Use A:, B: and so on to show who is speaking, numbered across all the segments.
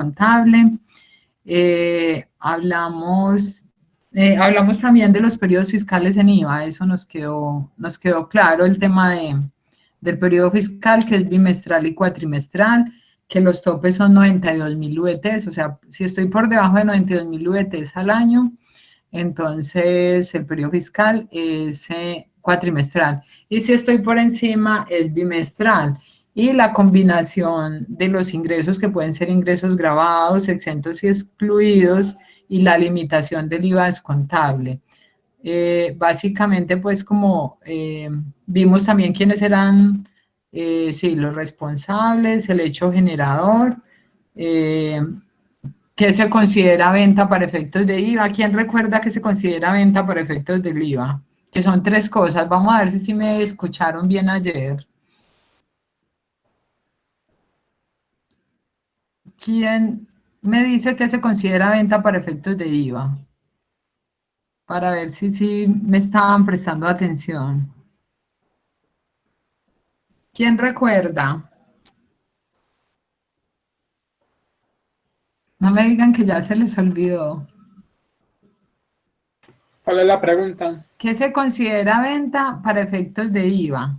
A: contable. Hablamos también de los periodos fiscales en IVA, eso nos quedó claro el tema del periodo fiscal, que es bimestral y cuatrimestral, que los topes son 92.000 UETs, o sea, si estoy por debajo de 92.000 UETs al año, entonces el periodo fiscal es cuatrimestral, y si estoy por encima es bimestral. Y la combinación de los ingresos, que pueden ser ingresos grabados, exentos y excluidos, y la limitación del IVA descontable. Básicamente, pues como vimos también quiénes eran, sí, los responsables, el hecho generador, ¿qué se considera venta para efectos de IVA? ¿Quién recuerda que se considera venta para efectos del IVA? Que son 3 cosas. Vamos a ver si me escucharon bien ayer. ¿Quién me dice que se considera venta para efectos de IVA? Para ver si me estaban prestando atención. ¿Quién recuerda? No me digan que ya se les olvidó.
B: ¿Cuál es la pregunta?
A: ¿Qué se considera venta para efectos de IVA?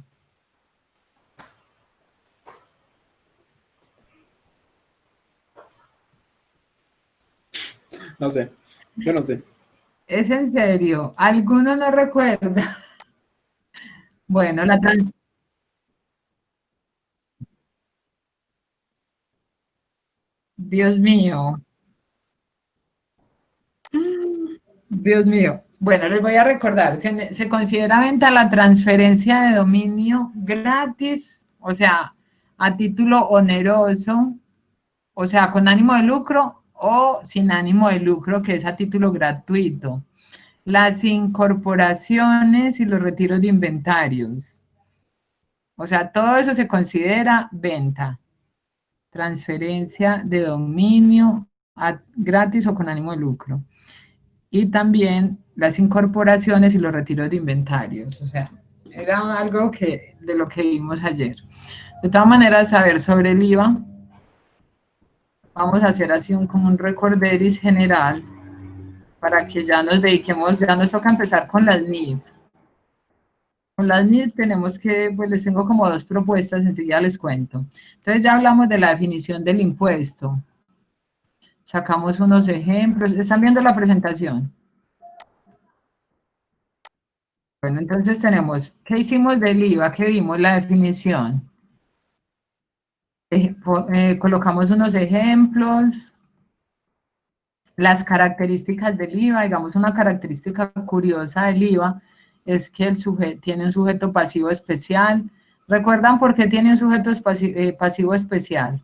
B: No sé, yo no sé.
A: ¿Es en serio? ¿Alguno no recuerda? Bueno, Dios mío. Dios mío. Bueno, les voy a recordar, se considera venta la transferencia de dominio gratis, o sea, a título oneroso, o sea, con ánimo de lucro o sin ánimo de lucro, que es a título gratuito. Las incorporaciones y los retiros de inventarios. O sea, todo eso se considera venta. Transferencia de dominio gratis o con ánimo de lucro. Y también las incorporaciones y los retiros de inventarios. O sea, era algo de lo que vimos ayer. De todas maneras, saber sobre el IVA, vamos a hacer así como un recorderis general para que ya nos dediquemos, ya nos toca empezar con las NIF. Con las NIF tenemos que, pues les tengo como 2 propuestas, enseguida les cuento. Entonces ya hablamos de la definición del impuesto. Sacamos unos ejemplos. ¿Están viendo la presentación? Bueno, entonces tenemos, ¿qué hicimos del IVA? ¿Qué vimos? La definición. Colocamos unos ejemplos, las características del IVA. Digamos, una característica curiosa del IVA es que el sujeto tiene un sujeto pasivo especial. ¿Recuerdan por qué tiene un sujeto pasivo especial?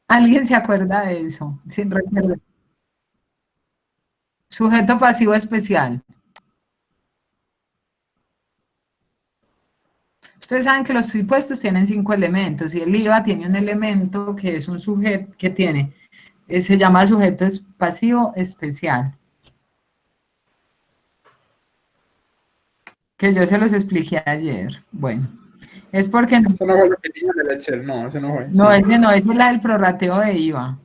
A: ¿Alguien se acuerda de eso? Sin recuerdo. Sujeto pasivo especial. Ustedes saben que los impuestos tienen 5 elementos y el IVA tiene un elemento que es un sujeto que tiene, se llama sujeto pasivo especial. Que yo se los expliqué ayer. Bueno, es porque no.
B: Eso no fue lo que tenía en el Excel, no, eso no fue.
A: No,
B: Sí.
A: ese no, ese es la del prorrateo de IVA.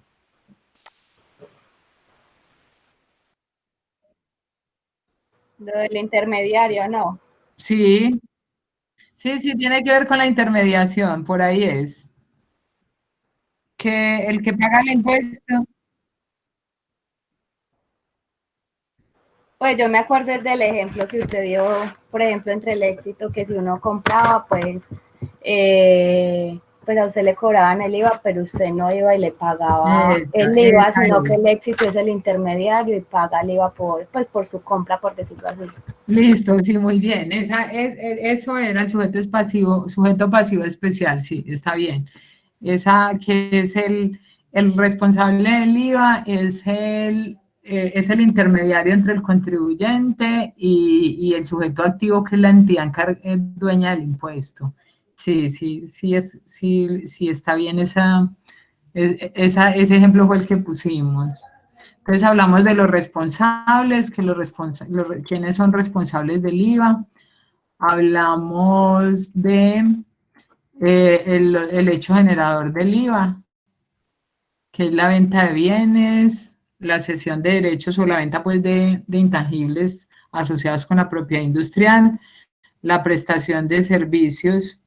C: Lo del intermediario, no.
A: Sí, sí, tiene que ver con la intermediación, por ahí es. Que el que paga el impuesto.
C: Pues yo me acuerdo del ejemplo que usted dio, por ejemplo, entre el éxito, que si uno compraba, pues a usted le cobraban el IVA, pero usted no iba y le pagaba el IVA, sino que el éxito es el intermediario y paga el IVA por su compra, por decirlo así.
A: Listo, sí, muy bien. Eso era el sujeto pasivo especial, sí, está bien. Esa que es el responsable del IVA, es el intermediario entre el contribuyente y el sujeto activo, que es la entidad dueña del impuesto. Sí, está bien ese ejemplo fue el que pusimos. Entonces hablamos de los responsables, quiénes son responsables del IVA. Hablamos de el hecho generador del IVA, que es la venta de bienes, la cesión de derechos o la venta pues, de intangibles asociados con la propiedad industrial, la prestación de servicios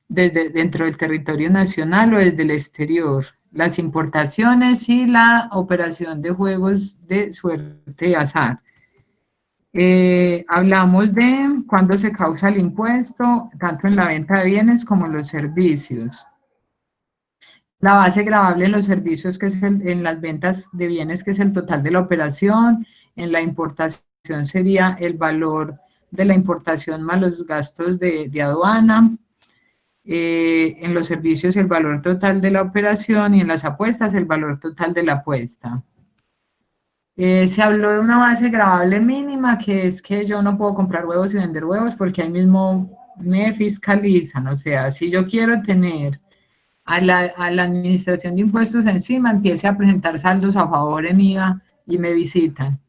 A: desde dentro del territorio nacional o desde el exterior, las importaciones y la operación de juegos de suerte y azar. Hablamos de cuándo se causa el impuesto, tanto en la venta de bienes como en los servicios. La base gravable en los servicios, que es en las ventas de bienes, que es el total de la operación. En la importación sería el valor de la importación más los gastos de aduana. En los servicios el valor total de la operación y en las apuestas el valor total de la apuesta. Se habló de una base gravable mínima, que es que yo no puedo comprar huevos y vender huevos porque ahí mismo me fiscalizan. O sea, si yo quiero tener a la administración de impuestos encima, empiece a presentar saldos a favor en IVA y me visitan.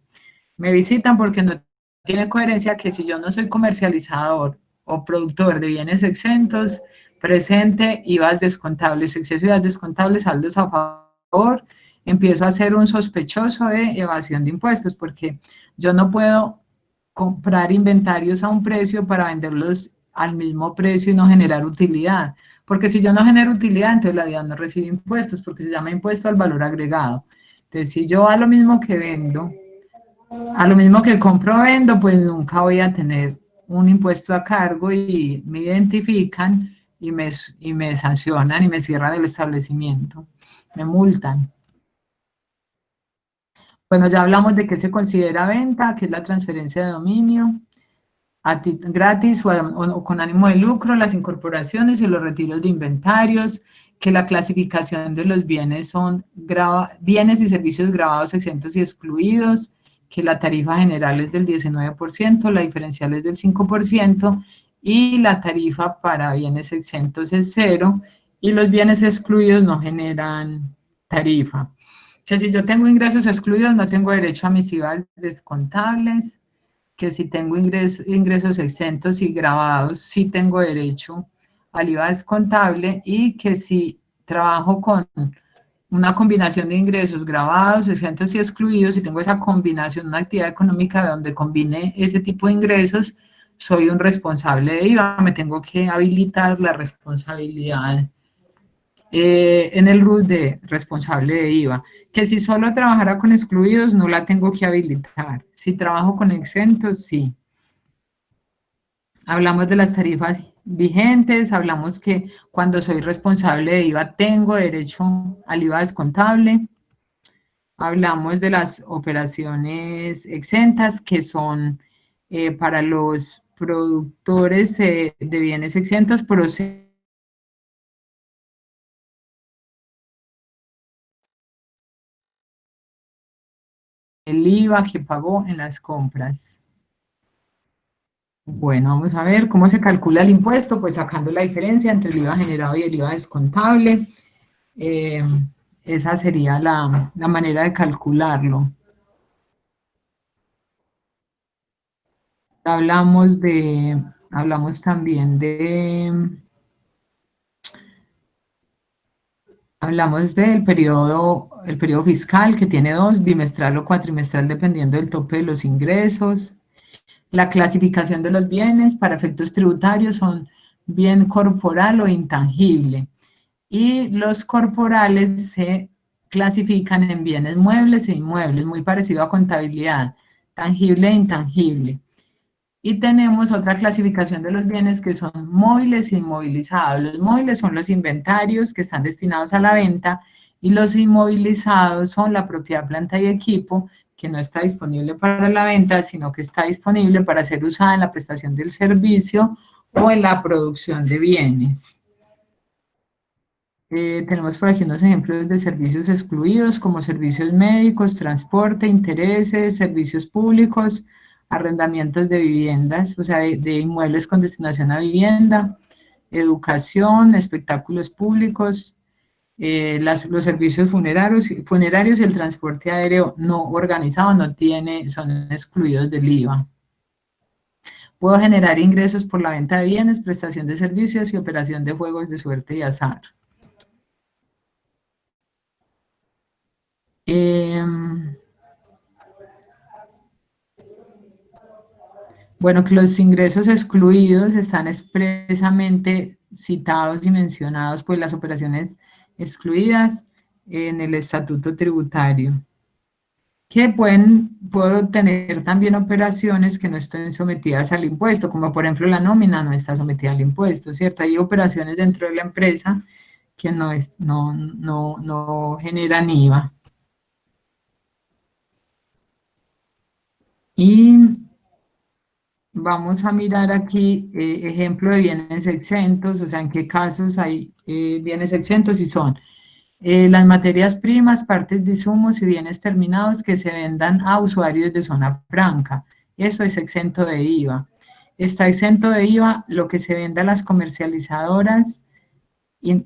A: Me visitan porque no tiene coherencia que si yo no soy comercializador o productor de bienes exentos, presente IVAs descontables, exceso de IVAs descontables, saldos a favor, empiezo a ser un sospechoso de evasión de impuestos porque yo no puedo comprar inventarios a un precio para venderlos al mismo precio y no generar utilidad. Porque si yo no genero utilidad, entonces la DIAN no recibe impuestos porque se llama impuesto al valor agregado. Entonces, si yo a lo mismo que vendo, a lo mismo que compro vendo, pues nunca voy a tener un impuesto a cargo y me identifican y me sancionan y me cierran el establecimiento, me multan. Bueno, ya hablamos de qué se considera venta, que es la transferencia de dominio, gratis o con ánimo de lucro, las incorporaciones y los retiros de inventarios, que la clasificación de los bienes son bienes y servicios grabados, exentos y excluidos, que la tarifa general es del 19%, la diferencial es del 5% y la tarifa para bienes exentos es 0 y los bienes excluidos no generan tarifa. Que si yo tengo ingresos excluidos no tengo derecho a mis IVA descontables, que si tengo ingresos exentos y grabados sí tengo derecho al IVA descontable y que si trabajo con una combinación de ingresos grabados, exentos y excluidos, si tengo esa combinación, una actividad económica donde combine ese tipo de ingresos, soy un responsable de IVA, me tengo que habilitar la responsabilidad en el RUT de responsable de IVA, que si solo trabajara con excluidos no la tengo que habilitar, si trabajo con exentos, sí. Hablamos de las tarifas vigentes, hablamos que cuando soy responsable de IVA tengo derecho al IVA descontable. Hablamos de las operaciones exentas, que son para los productores de bienes exentos, el IVA que pagó en las compras. Bueno, vamos a ver cómo se calcula el impuesto, pues sacando la diferencia entre el IVA generado y el IVA descontable. Esa sería la manera de calcularlo. Hablamos también hablamos del el periodo fiscal, que tiene 2, bimestral o cuatrimestral, dependiendo del tope de los ingresos. La clasificación de los bienes para efectos tributarios son bien corporal o intangible. Y los corporales se clasifican en bienes muebles e inmuebles, muy parecido a contabilidad, tangible e intangible. Y tenemos otra clasificación de los bienes que son móviles e inmovilizados. Los móviles son los inventarios que están destinados a la venta y los inmovilizados son la propiedad, planta y equipo que no está disponible para la venta, sino que está disponible para ser usada en la prestación del servicio o en la producción de bienes. Tenemos por aquí unos ejemplos de servicios excluidos como servicios médicos, transporte, intereses, servicios públicos, arrendamientos de viviendas, o sea, de inmuebles con destinación a vivienda, educación, espectáculos públicos, los servicios funerarios y el transporte aéreo no organizado son excluidos del IVA. Puedo generar ingresos por la venta de bienes, prestación de servicios y operación de juegos de suerte y azar. Bueno, que los ingresos excluidos están expresamente citados y mencionados, pues las operaciones excluidas en el estatuto tributario. Que puedo tener también operaciones que no estén sometidas al impuesto, como por ejemplo la nómina no está sometida al impuesto, ¿cierto? Hay operaciones dentro de la empresa que no generan IVA. Y vamos a mirar aquí ejemplo de bienes exentos, o sea, en qué casos hay bienes exentos y son las materias primas, partes de insumos y bienes terminados que se vendan a usuarios de zona franca. Eso es exento de IVA. Está exento de IVA lo que se venda a las comercializadoras,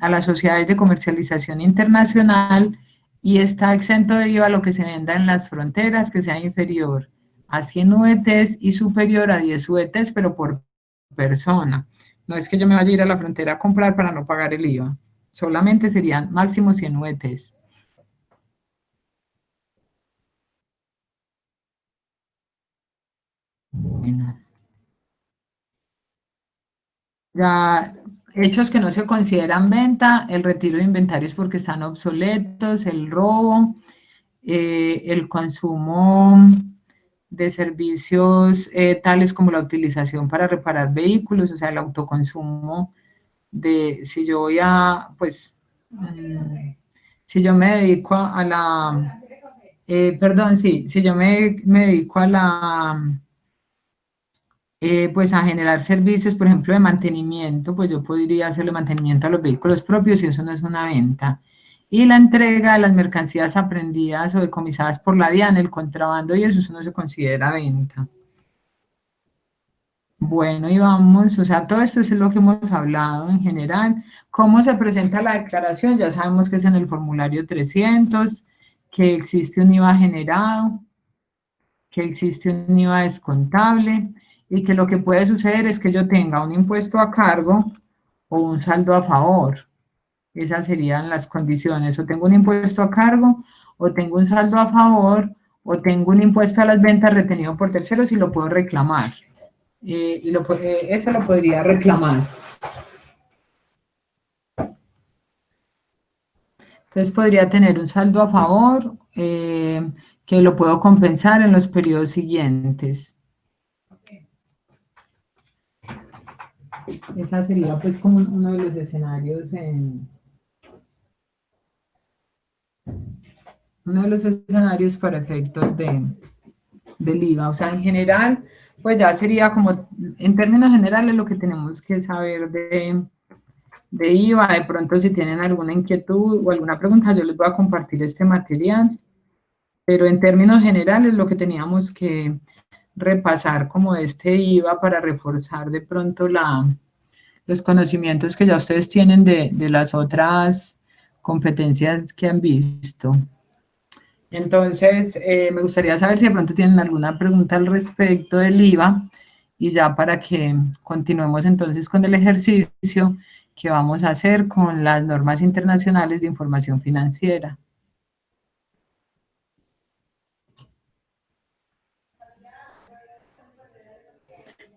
A: a las sociedades de comercialización internacional, y está exento de IVA lo que se venda en las fronteras que sea inferior a 100 VTs y superior a 10 VTs, pero por persona. No es que yo me vaya a ir a la frontera a comprar para no pagar el IVA. Solamente serían máximo 100 VTs. Bueno. Ya, hechos que no se consideran venta, el retiro de inventarios porque están obsoletos, el robo, el consumo de servicios tales como la utilización para reparar vehículos, o sea, el autoconsumo de, si yo voy a, pues, si yo me dedico a la, perdón, sí, si yo me dedico a la, pues a generar servicios, por ejemplo, de mantenimiento, pues yo podría hacerle mantenimiento a los vehículos propios y eso no es una venta. Y la entrega de las mercancías aprehendidas o decomisadas por la DIAN, el contrabando y eso no se considera venta. Bueno, y vamos, o sea, todo esto es lo que hemos hablado en general. ¿Cómo se presenta la declaración? Ya sabemos que es en el formulario 300, que existe un IVA generado, que existe un IVA descontable y que lo que puede suceder es que yo tenga un impuesto a cargo o un saldo a favor. Esas serían las condiciones. O tengo un impuesto a cargo, o tengo un saldo a favor, o tengo un impuesto a las ventas retenido por terceros y lo puedo reclamar. Eso lo podría reclamar. Entonces podría tener un saldo a favor que lo puedo compensar en los periodos siguientes. Esa sería pues como uno de los escenarios para efectos del IVA. O sea, en general, pues ya sería como, en términos generales, lo que tenemos que saber de IVA. De pronto, si tienen alguna inquietud o alguna pregunta, yo les voy a compartir este material. Pero en términos generales, lo que teníamos que repasar como de este IVA para reforzar de pronto los conocimientos que ya ustedes tienen de las otras competencias que han visto. Entonces, me gustaría saber si de pronto tienen alguna pregunta al respecto del IVA y ya para que continuemos entonces con el ejercicio que vamos a hacer con las normas internacionales de información financiera.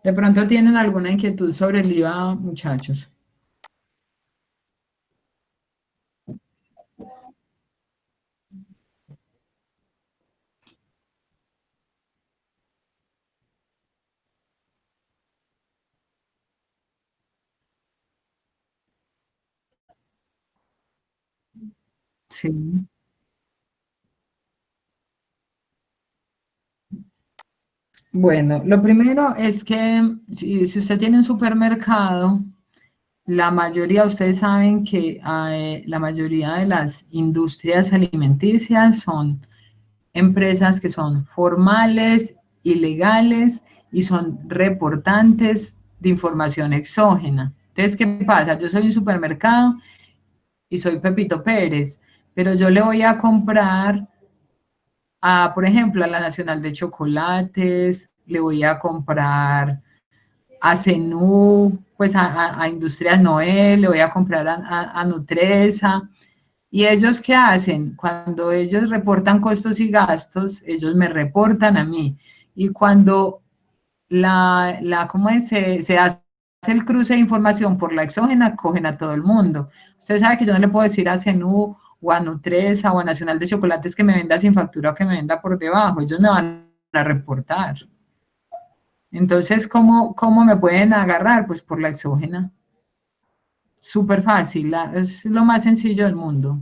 A: ¿De pronto tienen alguna inquietud sobre el IVA, muchachos? Sí. Bueno, lo primero es que si usted tiene un supermercado, la mayoría, ustedes saben que la mayoría de las industrias alimenticias son empresas que son formales, ilegales y son reportantes de información exógena. Entonces, ¿qué pasa? Yo soy un supermercado y soy Pepito Pérez, pero yo le voy a comprar por ejemplo, a la Nacional de Chocolates, le voy a comprar a Cenú, pues a Industrias Noel, le voy a comprar a Nutresa. ¿Y ellos qué hacen? Cuando ellos reportan costos y gastos, ellos me reportan a mí. Y cuando ¿cómo es? Se hace el cruce de información por la exógena, cogen a todo el mundo. Usted sabe que yo no le puedo decir a Cenú o a Nutresa o a Nacional de Chocolates que me venda sin factura o que me venda por debajo. Ellos me van a reportar. Entonces, ¿cómo me pueden agarrar? Pues por la exógena. Súper fácil, es lo más sencillo del mundo.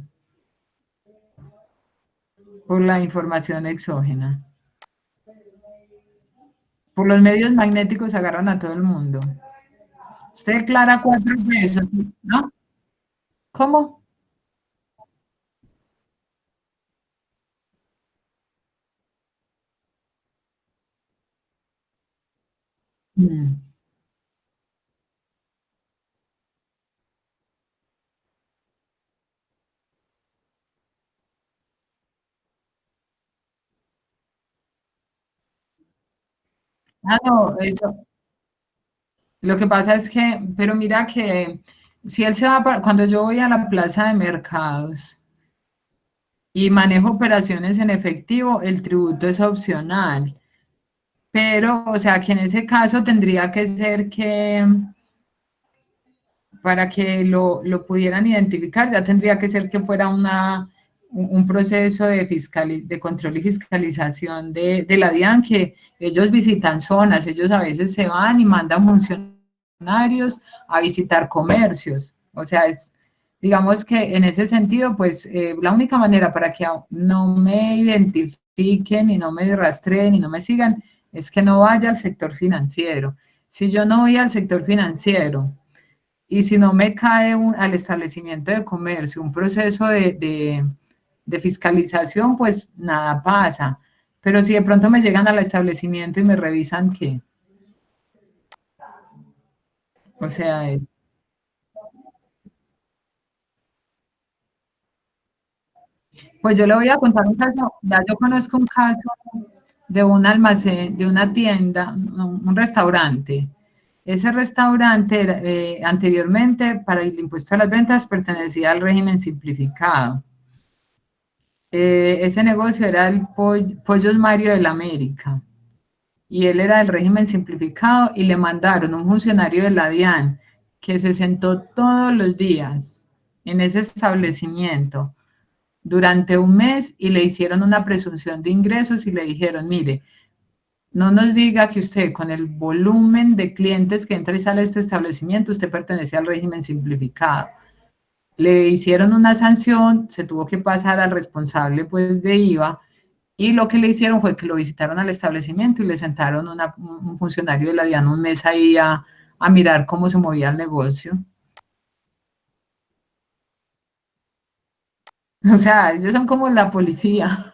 A: Por la información exógena. Por los medios magnéticos agarran a todo el mundo. Usted declara 4 pesos, ¿no? ¿Cómo? Mm. Ah, no, eso. Lo que pasa es que, pero mira que si él se va cuando yo voy a la plaza de mercados y manejo operaciones en efectivo, el tributo es opcional. Pero, o sea, que en ese caso tendría que ser que, para que lo pudieran identificar, ya tendría que ser que fuera un proceso de control y fiscalización de la DIAN, que ellos visitan zonas, ellos a veces se van y mandan funcionarios a visitar comercios. O sea, digamos que en ese sentido, pues la única manera para que no me identifiquen y no me rastreen y no me sigan es que no vaya al sector financiero. Si yo no voy al sector financiero, y si no me cae al establecimiento de comercio un proceso de fiscalización, pues nada pasa. Pero si de pronto me llegan al establecimiento y me revisan, ¿qué? O sea, pues yo le voy a contar un caso. Ya yo conozco un caso de un almacén, de una tienda, un restaurante. Ese restaurante anteriormente para el impuesto a las ventas pertenecía al régimen simplificado. Ese negocio era el Pollos Mario de la América y él era del régimen simplificado y le mandaron un funcionario de la DIAN que se sentó todos los días en ese establecimiento durante un mes y le hicieron una presunción de ingresos y le dijeron, mire, no nos diga que usted con el volumen de clientes que entra y sale de este establecimiento, usted pertenece al régimen simplificado. Le hicieron una sanción, se tuvo que pasar al responsable pues de IVA y lo que le hicieron fue que lo visitaron al establecimiento y le sentaron un funcionario de la DIAN un mes ahí a mirar cómo se movía el negocio. O sea, ellos son como la policía.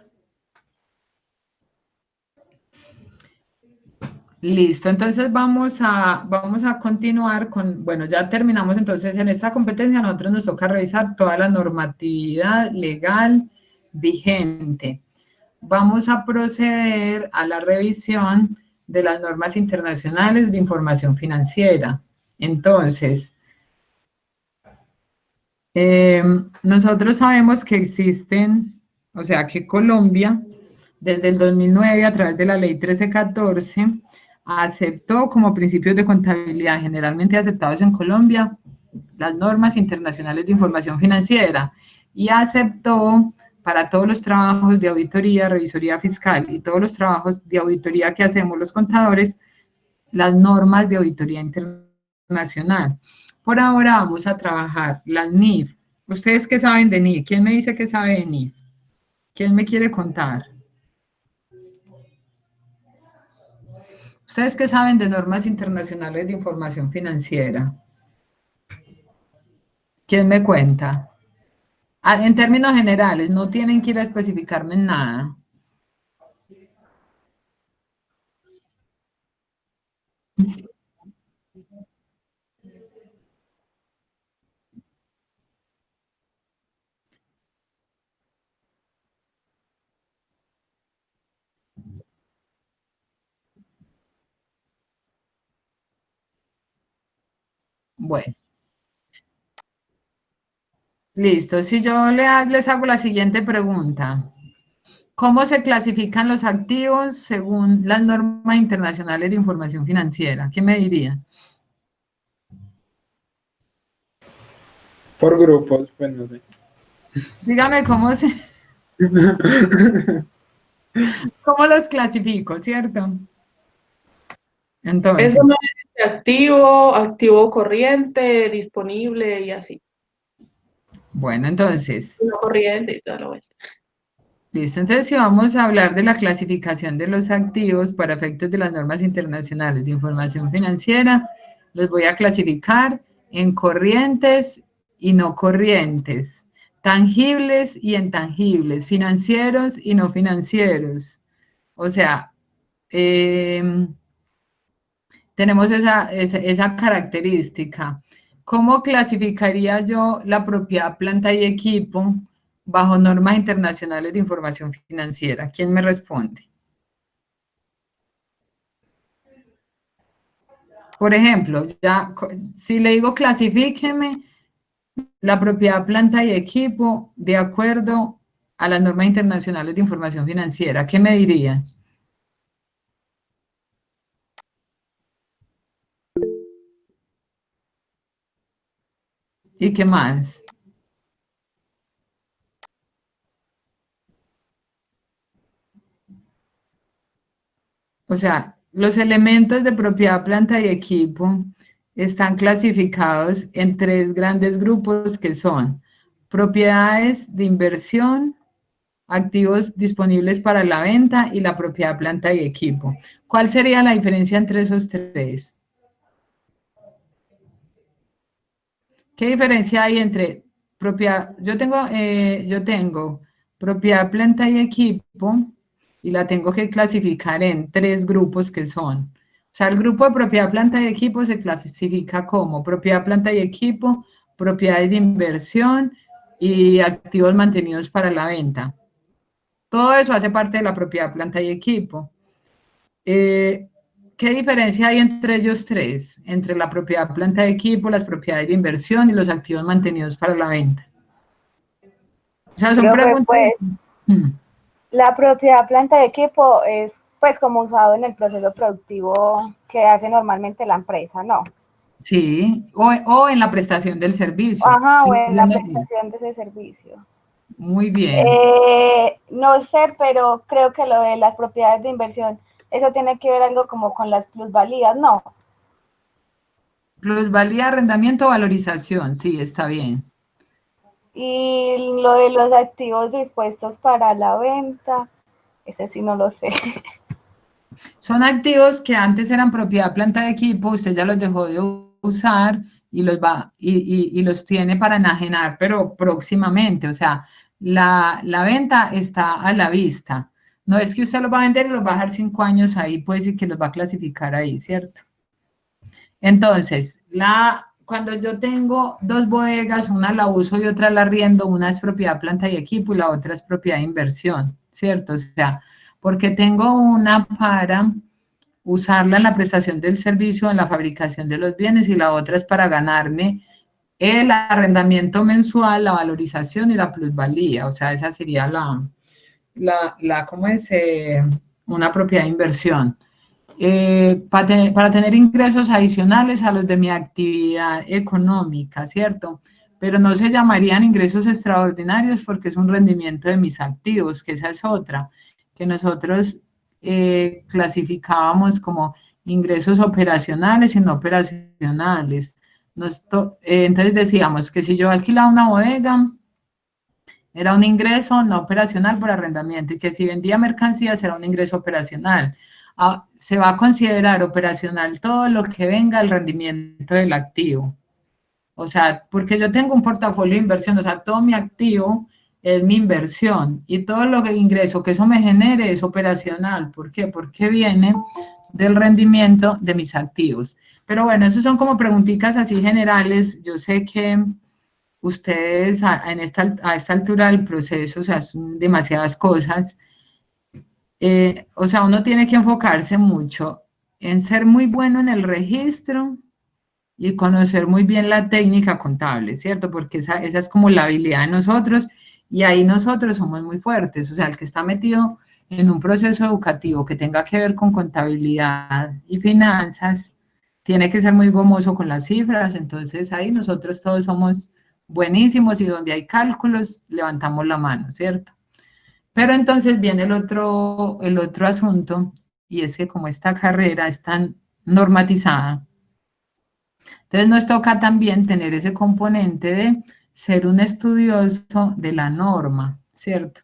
A: Listo, entonces vamos a continuar con, bueno, ya terminamos entonces en esta competencia, a nosotros nos toca revisar toda la normatividad legal vigente. Vamos a proceder a la revisión de las normas internacionales de información financiera. Entonces, nosotros sabemos que existen, o sea, que Colombia, desde el 2009, a través de la ley 1314, aceptó como principios de contabilidad generalmente aceptados en Colombia las normas internacionales de información financiera y aceptó para todos los trabajos de auditoría, revisoría fiscal y todos los trabajos de auditoría que hacemos los contadores, las normas de auditoría internacional. Por ahora vamos a trabajar las NIF. ¿Ustedes qué saben de NIF? ¿Quién me dice que sabe de NIF? ¿Quién me quiere contar? ¿Ustedes qué saben de normas internacionales de información financiera? ¿Quién me cuenta? Ah, en términos generales, no tienen que ir a especificarme en nada. Bueno, listo. Si yo les hago la siguiente pregunta. ¿Cómo se clasifican los activos según las normas internacionales de información financiera? ¿Qué me diría?
B: Por grupos, pues no sé.
A: Dígame cómo los clasifico, ¿cierto? Entonces,
D: Eso no es activo, activo corriente, disponible y así.
A: bueno, entonces,
D: No corriente y todo lo demás.
A: listo. Entonces, si vamos a hablar de la clasificación de los activos para efectos de las normas internacionales de información financiera, los voy a clasificar en corrientes y no corrientes, tangibles y intangibles, financieros y no financieros. O sea, tenemos esa característica. ¿Cómo clasificaría yo la propiedad, planta y equipo bajo normas internacionales de información financiera? ¿Quién me responde? Por ejemplo, si le digo clasifíqueme la propiedad, planta y equipo de acuerdo a las normas internacionales de información financiera, ¿qué me dirían? ¿Y qué más? O sea, los elementos de propiedad, planta y equipo están clasificados en tres grandes grupos que son propiedades de inversión, activos disponibles para la venta y la propiedad, planta y equipo. ¿Cuál sería la diferencia entre esos tres? ¿Qué diferencia hay entre propiedad? Yo tengo propiedad, planta y equipo y la tengo que clasificar en tres grupos que son. O sea, el grupo de propiedad, planta y equipo se clasifica como propiedad, planta y equipo, propiedades de inversión y activos mantenidos para la venta. Todo eso hace parte de la propiedad, planta y equipo. ¿Qué diferencia hay entre ellos tres? Entre la propiedad, planta de equipo, las propiedades de inversión y los activos mantenidos para la venta. O sea, son preguntas.
C: Pues, la propiedad, planta de equipo es pues como usado en el proceso productivo que hace normalmente la empresa, ¿no?
A: Sí, o en la prestación del servicio.
C: Ajá,
A: Sí,
C: o en la prestación de ese servicio.
A: Muy bien.
C: No sé, pero creo que lo de las propiedades de inversión, eso tiene que ver algo como con las plusvalías, ¿no?
A: Plusvalía, arrendamiento, valorización, sí, está bien.
C: Y lo de los activos dispuestos para la venta, ese sí no lo sé.
A: Son activos que antes eran propiedad, planta de equipo, usted ya los dejó de usar y los tiene para enajenar, pero próximamente, o sea, la venta está a la vista. No es que usted los va a vender y los va a dejar 5 años ahí, pues, y que los va a clasificar ahí, ¿cierto? Entonces, cuando yo tengo dos bodegas, una la uso y otra la arriendo, una es propiedad, planta y equipo y la otra es propiedad de inversión, ¿cierto? O sea, porque tengo una para usarla en la prestación del servicio, en la fabricación de los bienes y la otra es para ganarme el arrendamiento mensual, la valorización y la plusvalía. O sea, esa sería ¿cómo es? Una propiedad de inversión. Para tener ingresos adicionales a los de mi actividad económica, ¿cierto? Pero no se llamarían ingresos extraordinarios porque es un rendimiento de mis activos, que esa es otra, que nosotros clasificábamos como ingresos operacionales y no operacionales. Entonces decíamos que si yo alquilaba una bodega, era un ingreso no operacional por arrendamiento y que si vendía mercancías era un ingreso operacional. Se va a considerar operacional todo lo que venga del rendimiento del activo. O sea, porque yo tengo un portafolio de inversión, o sea, todo mi activo es mi inversión y todo lo que ingreso que eso me genere es operacional. ¿Por qué? Porque viene del rendimiento de mis activos. Pero bueno, esos son como preguntitas así generales. Yo sé que ustedes a esta altura del proceso, o sea, son demasiadas cosas. O sea, uno tiene que enfocarse mucho en ser muy bueno en el registro y conocer muy bien la técnica contable, ¿cierto? Porque esa es como la habilidad de nosotros y ahí nosotros somos muy fuertes. O sea, el que está metido en un proceso educativo que tenga que ver con contabilidad y finanzas, tiene que ser muy gomoso con las cifras. Entonces ahí nosotros todos somos buenísimos y donde hay cálculos levantamos la mano, ¿cierto? Pero entonces viene el otro asunto y es que como esta carrera es tan normatizada, entonces nos toca también tener ese componente de ser un estudioso de la norma, ¿cierto?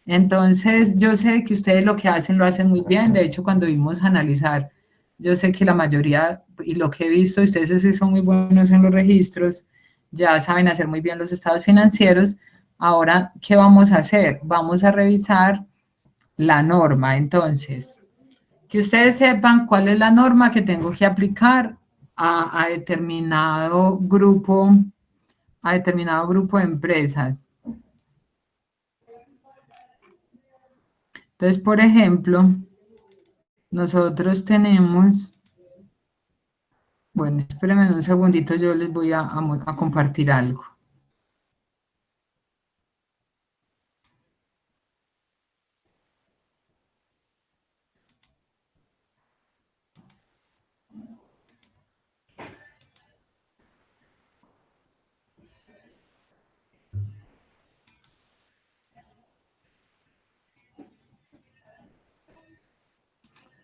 A: Entonces yo sé que ustedes lo hacen muy bien. De hecho, cuando vimos analizar, yo sé que la mayoría, y lo que he visto, ustedes sí son muy buenos en los registros, ya saben hacer muy bien los estados financieros. Ahora, ¿qué vamos a hacer? Vamos a revisar la norma. Entonces, que ustedes sepan cuál es la norma que tengo que aplicar a determinado grupo de empresas. Entonces, por ejemplo, nosotros tenemos, bueno, espérenme un segundito, yo les voy a compartir algo.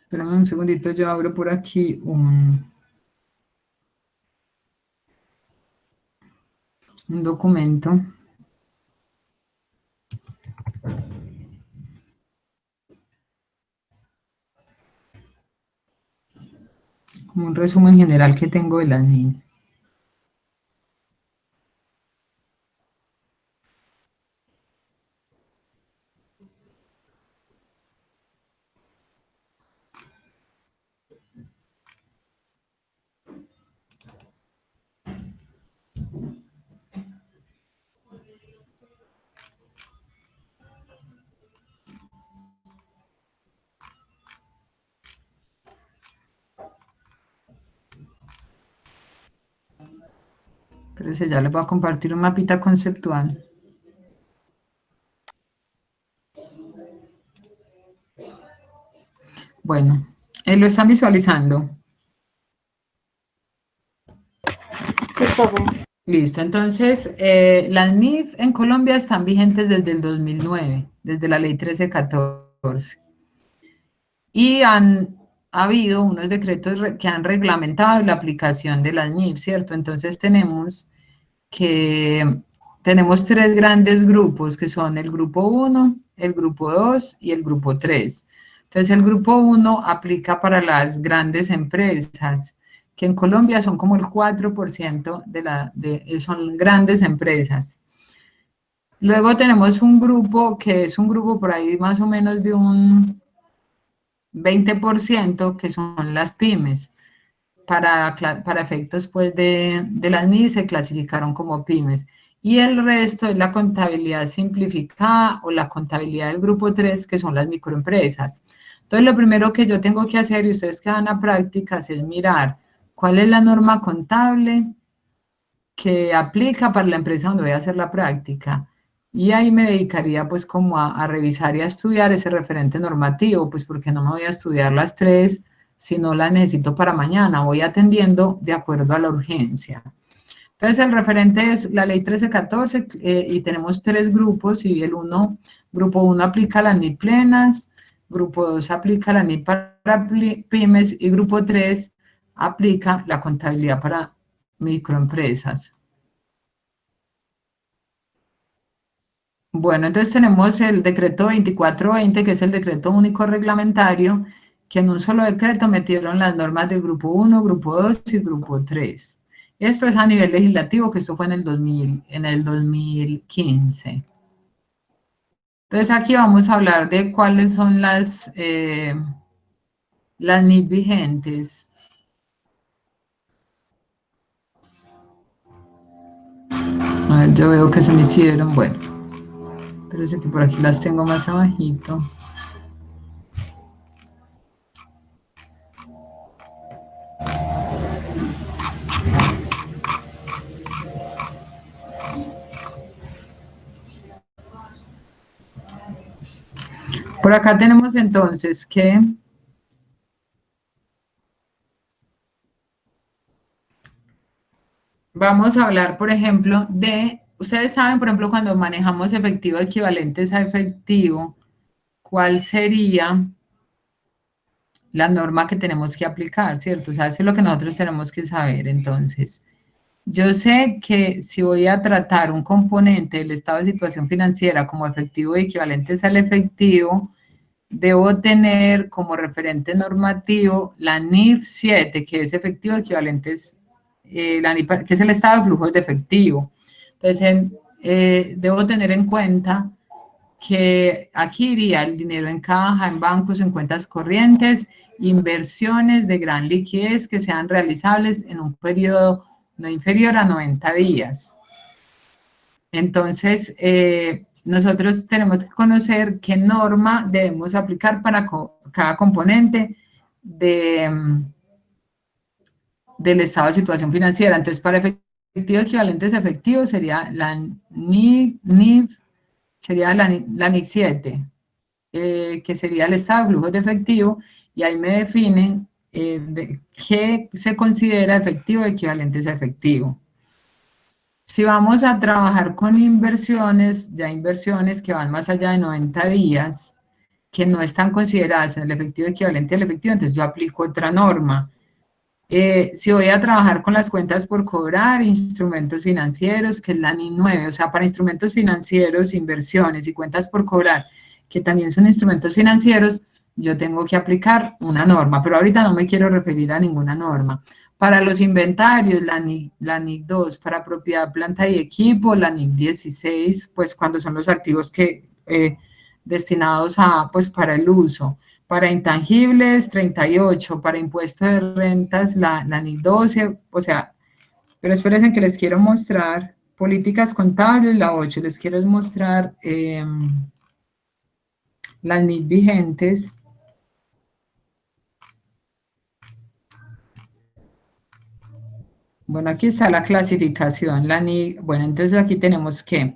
A: Espérame un segundito, yo abro por aquí un documento. Como un resumen general que tengo de las NIF. Entonces ya les voy a compartir un mapita conceptual. Bueno, lo están visualizando. Listo, entonces las NIF en Colombia están vigentes desde el 2009, desde la ley 1314. Y ha habido unos decretos que han reglamentado la aplicación de las NIF, ¿cierto? Entonces tenemos tres grandes grupos, que son el grupo 1, el grupo 2 y el grupo 3. Entonces el grupo 1 aplica para las grandes empresas, que en Colombia son como el 4% son grandes empresas. Luego tenemos un grupo que es un grupo por ahí más o menos de un 20%, que son las pymes. Para efectos pues de las NIF se clasificaron como pymes. Y el resto es la contabilidad simplificada o la contabilidad del grupo 3, que son las microempresas. Entonces, lo primero que yo tengo que hacer, y ustedes que van a prácticas, es mirar cuál es la norma contable que aplica para la empresa donde voy a hacer la práctica. Y ahí me dedicaría pues como a revisar y a estudiar ese referente normativo, pues porque no me voy a estudiar las tres si no las necesito para mañana, voy atendiendo de acuerdo a la urgencia. Entonces el referente es la ley 1314 y tenemos tres grupos y grupo 1 aplica las NIF plenas, grupo 2 aplica la NIF para pymes y grupo 3 aplica la contabilidad para microempresas. Bueno, entonces tenemos el decreto 2420, que es el decreto único reglamentario, que en un solo decreto metieron las normas del grupo 1, grupo 2 y grupo 3. Esto es a nivel legislativo, que esto fue en el 2015. Entonces aquí vamos a hablar de cuáles son las NIF vigentes. A ver, yo veo que se me hicieron, bueno, parece que por aquí las tengo más abajito. Por acá tenemos entonces que vamos a hablar, por ejemplo, ustedes saben, por ejemplo, cuando manejamos efectivo equivalentes a efectivo, ¿cuál sería la norma que tenemos que aplicar, cierto? O sea, eso es lo que nosotros tenemos que saber. Entonces, yo sé que si voy a tratar un componente del estado de situación financiera como efectivo y equivalentes al efectivo, debo tener como referente normativo la NIF 7, que es efectivo equivalentes, la NIF, que es el estado de flujos de efectivo. Entonces, debo tener en cuenta que aquí iría el dinero en caja, en bancos, en cuentas corrientes, inversiones de gran liquidez que sean realizables en un periodo no inferior a 90 días. Entonces, nosotros tenemos que conocer qué norma debemos aplicar para cada componente del estado de situación financiera. Entonces, para efectivo equivalentes a efectivo sería la NIF, sería la NIC 7, que sería el estado de flujos de efectivo, y ahí me definen qué se considera efectivo equivalentes a efectivo. Si vamos a trabajar con inversiones, ya inversiones que van más allá de 90 días, que no están consideradas en el efectivo equivalente al efectivo, entonces yo aplico otra norma. Si voy a trabajar con las cuentas por cobrar, instrumentos financieros, que es la NIC 9, o sea, para instrumentos financieros, inversiones y cuentas por cobrar, que también son instrumentos financieros, yo tengo que aplicar una norma, pero ahorita no me quiero referir a ninguna norma. Para los inventarios, la NIC 2, para propiedad, planta y equipo, la NIC 16, pues cuando son los activos que destinados a, pues para el uso. Para intangibles, 38, para impuesto de rentas, la NIC 12, o sea, pero espérense que les quiero mostrar políticas contables, la 8, les quiero mostrar las NIC vigentes. Bueno, aquí está la clasificación, la NIC, bueno, entonces aquí tenemos que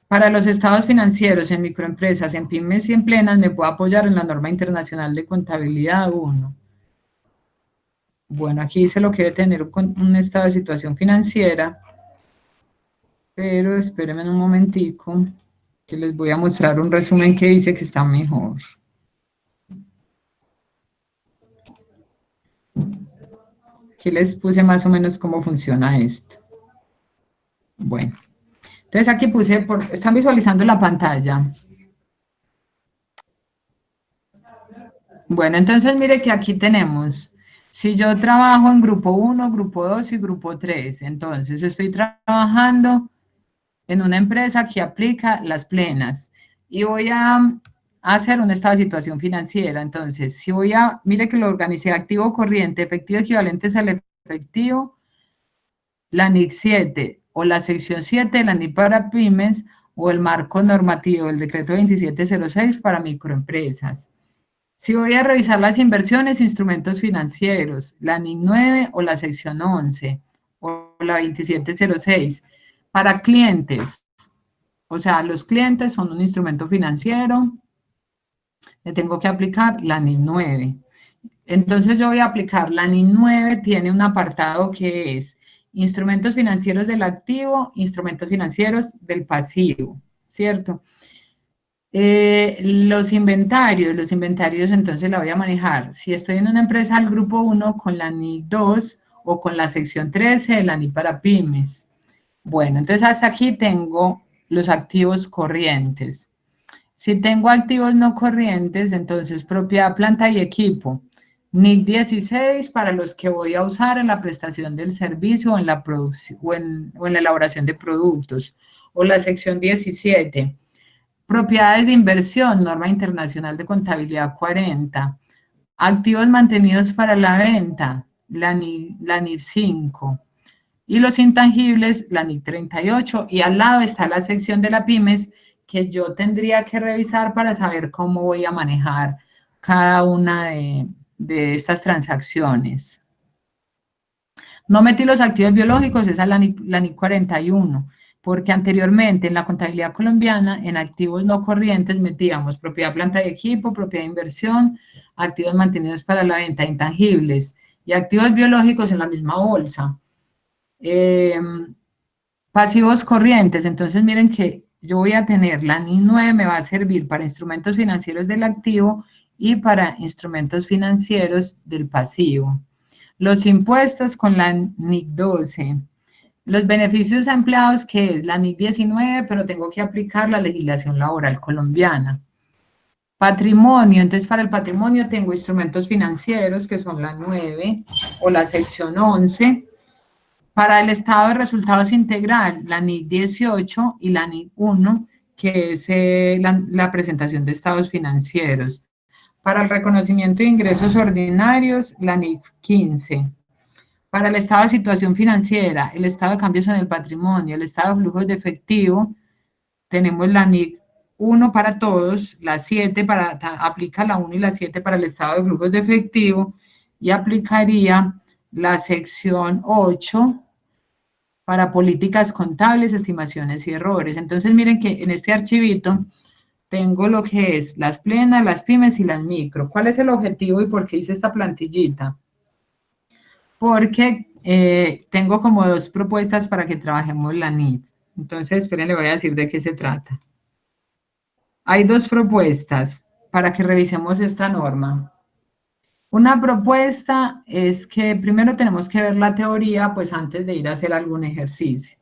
A: para los estados financieros en microempresas, en pymes y en plenas, me puedo apoyar en la norma internacional de contabilidad 1. Bueno, aquí dice lo que debe tener un estado de situación financiera, pero espérenme un momentico, que les voy a mostrar un resumen que dice que está mejor. Aquí les puse más o menos cómo funciona esto. Bueno, entonces aquí puse, están visualizando la pantalla. Bueno, entonces mire que aquí tenemos, si yo trabajo en grupo 1, grupo 2 y grupo 3, entonces estoy trabajando en una empresa que aplica las plenas y voy a hacer un estado de situación financiera. Entonces, si mire que lo organicé activo corriente, efectivo equivalentes al efectivo, la NIC 7 o la sección 7, la NIC para pymes o el marco normativo, el decreto 2706 para microempresas. Si voy a revisar las inversiones, instrumentos financieros, la NIC 9 o la sección 11 o la 2706. Para clientes, o sea, los clientes son un instrumento financiero, le tengo que aplicar la NIC 9. Entonces yo voy a aplicar la NIC 9, tiene un apartado que es instrumentos financieros del activo, instrumentos financieros del pasivo, ¿cierto? Los inventarios entonces la voy a manejar. Si estoy en una empresa al grupo 1 con la NIC 2 o con la sección 13 de la NIC para pymes. Bueno, entonces hasta aquí tengo los activos corrientes. Si tengo activos no corrientes, entonces propiedad, planta y equipo. NIC 16 para los que voy a usar en la prestación del servicio o en la producción o en la elaboración de productos. O la sección 17. Propiedades de inversión, norma internacional de contabilidad 40. Activos mantenidos para la venta, la NIC 5. Y los intangibles, la NIC 38. Y al lado está la sección de la pymes que yo tendría que revisar para saber cómo voy a manejar cada una de estas transacciones. No metí los activos biológicos, esa es la NIC 41. porque anteriormente en la contabilidad colombiana, en activos no corrientes metíamos propiedad, planta y equipo, propiedad de inversión, activos mantenidos para la venta, intangibles, y activos biológicos en la misma bolsa. Pasivos corrientes, entonces miren que yo voy a tener la NIC 9, me va a servir para instrumentos financieros del activo y para instrumentos financieros del pasivo. Los impuestos con la NIC 12. Los beneficios a empleados, que es la NIC 19, pero tengo que aplicar la legislación laboral colombiana. Patrimonio, entonces para el patrimonio tengo instrumentos financieros, que son la 9 o la sección 11. Para el estado de resultados integral, la NIC 18 y la NIC 1, que es la presentación de estados financieros. Para el reconocimiento de ingresos ordinarios, la NIC 15. Para el estado de situación financiera, el estado de cambios en el patrimonio, el estado de flujos de efectivo, tenemos la NIC 1 para todos, la 7 aplica la 1 y la 7 para el estado de flujos de efectivo, y aplicaría la sección 8 para políticas contables, estimaciones y errores. Entonces miren que en este archivito tengo lo que es las plenas, las pymes y las micro. ¿Cuál es el objetivo y por qué hice esta plantillita? Porque tengo como dos propuestas para que trabajemos la NIC. Entonces, esperen, le voy a decir de qué se trata. Hay dos propuestas para que revisemos esta norma. Una propuesta es que primero tenemos que ver la teoría, pues antes de ir a hacer algún ejercicio.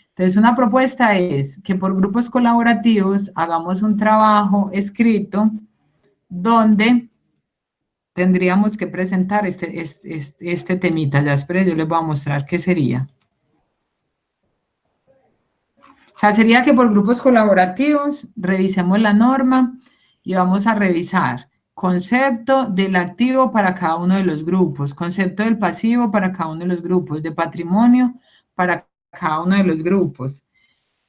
A: Entonces, una propuesta es que por grupos colaborativos hagamos un trabajo escrito donde tendríamos que presentar este temita. Ya espere, yo les voy a mostrar qué sería. O sea, sería que por grupos colaborativos revisemos la norma y vamos a revisar concepto del activo para cada uno de los grupos, concepto del pasivo para cada uno de los grupos, de patrimonio para cada uno de los grupos,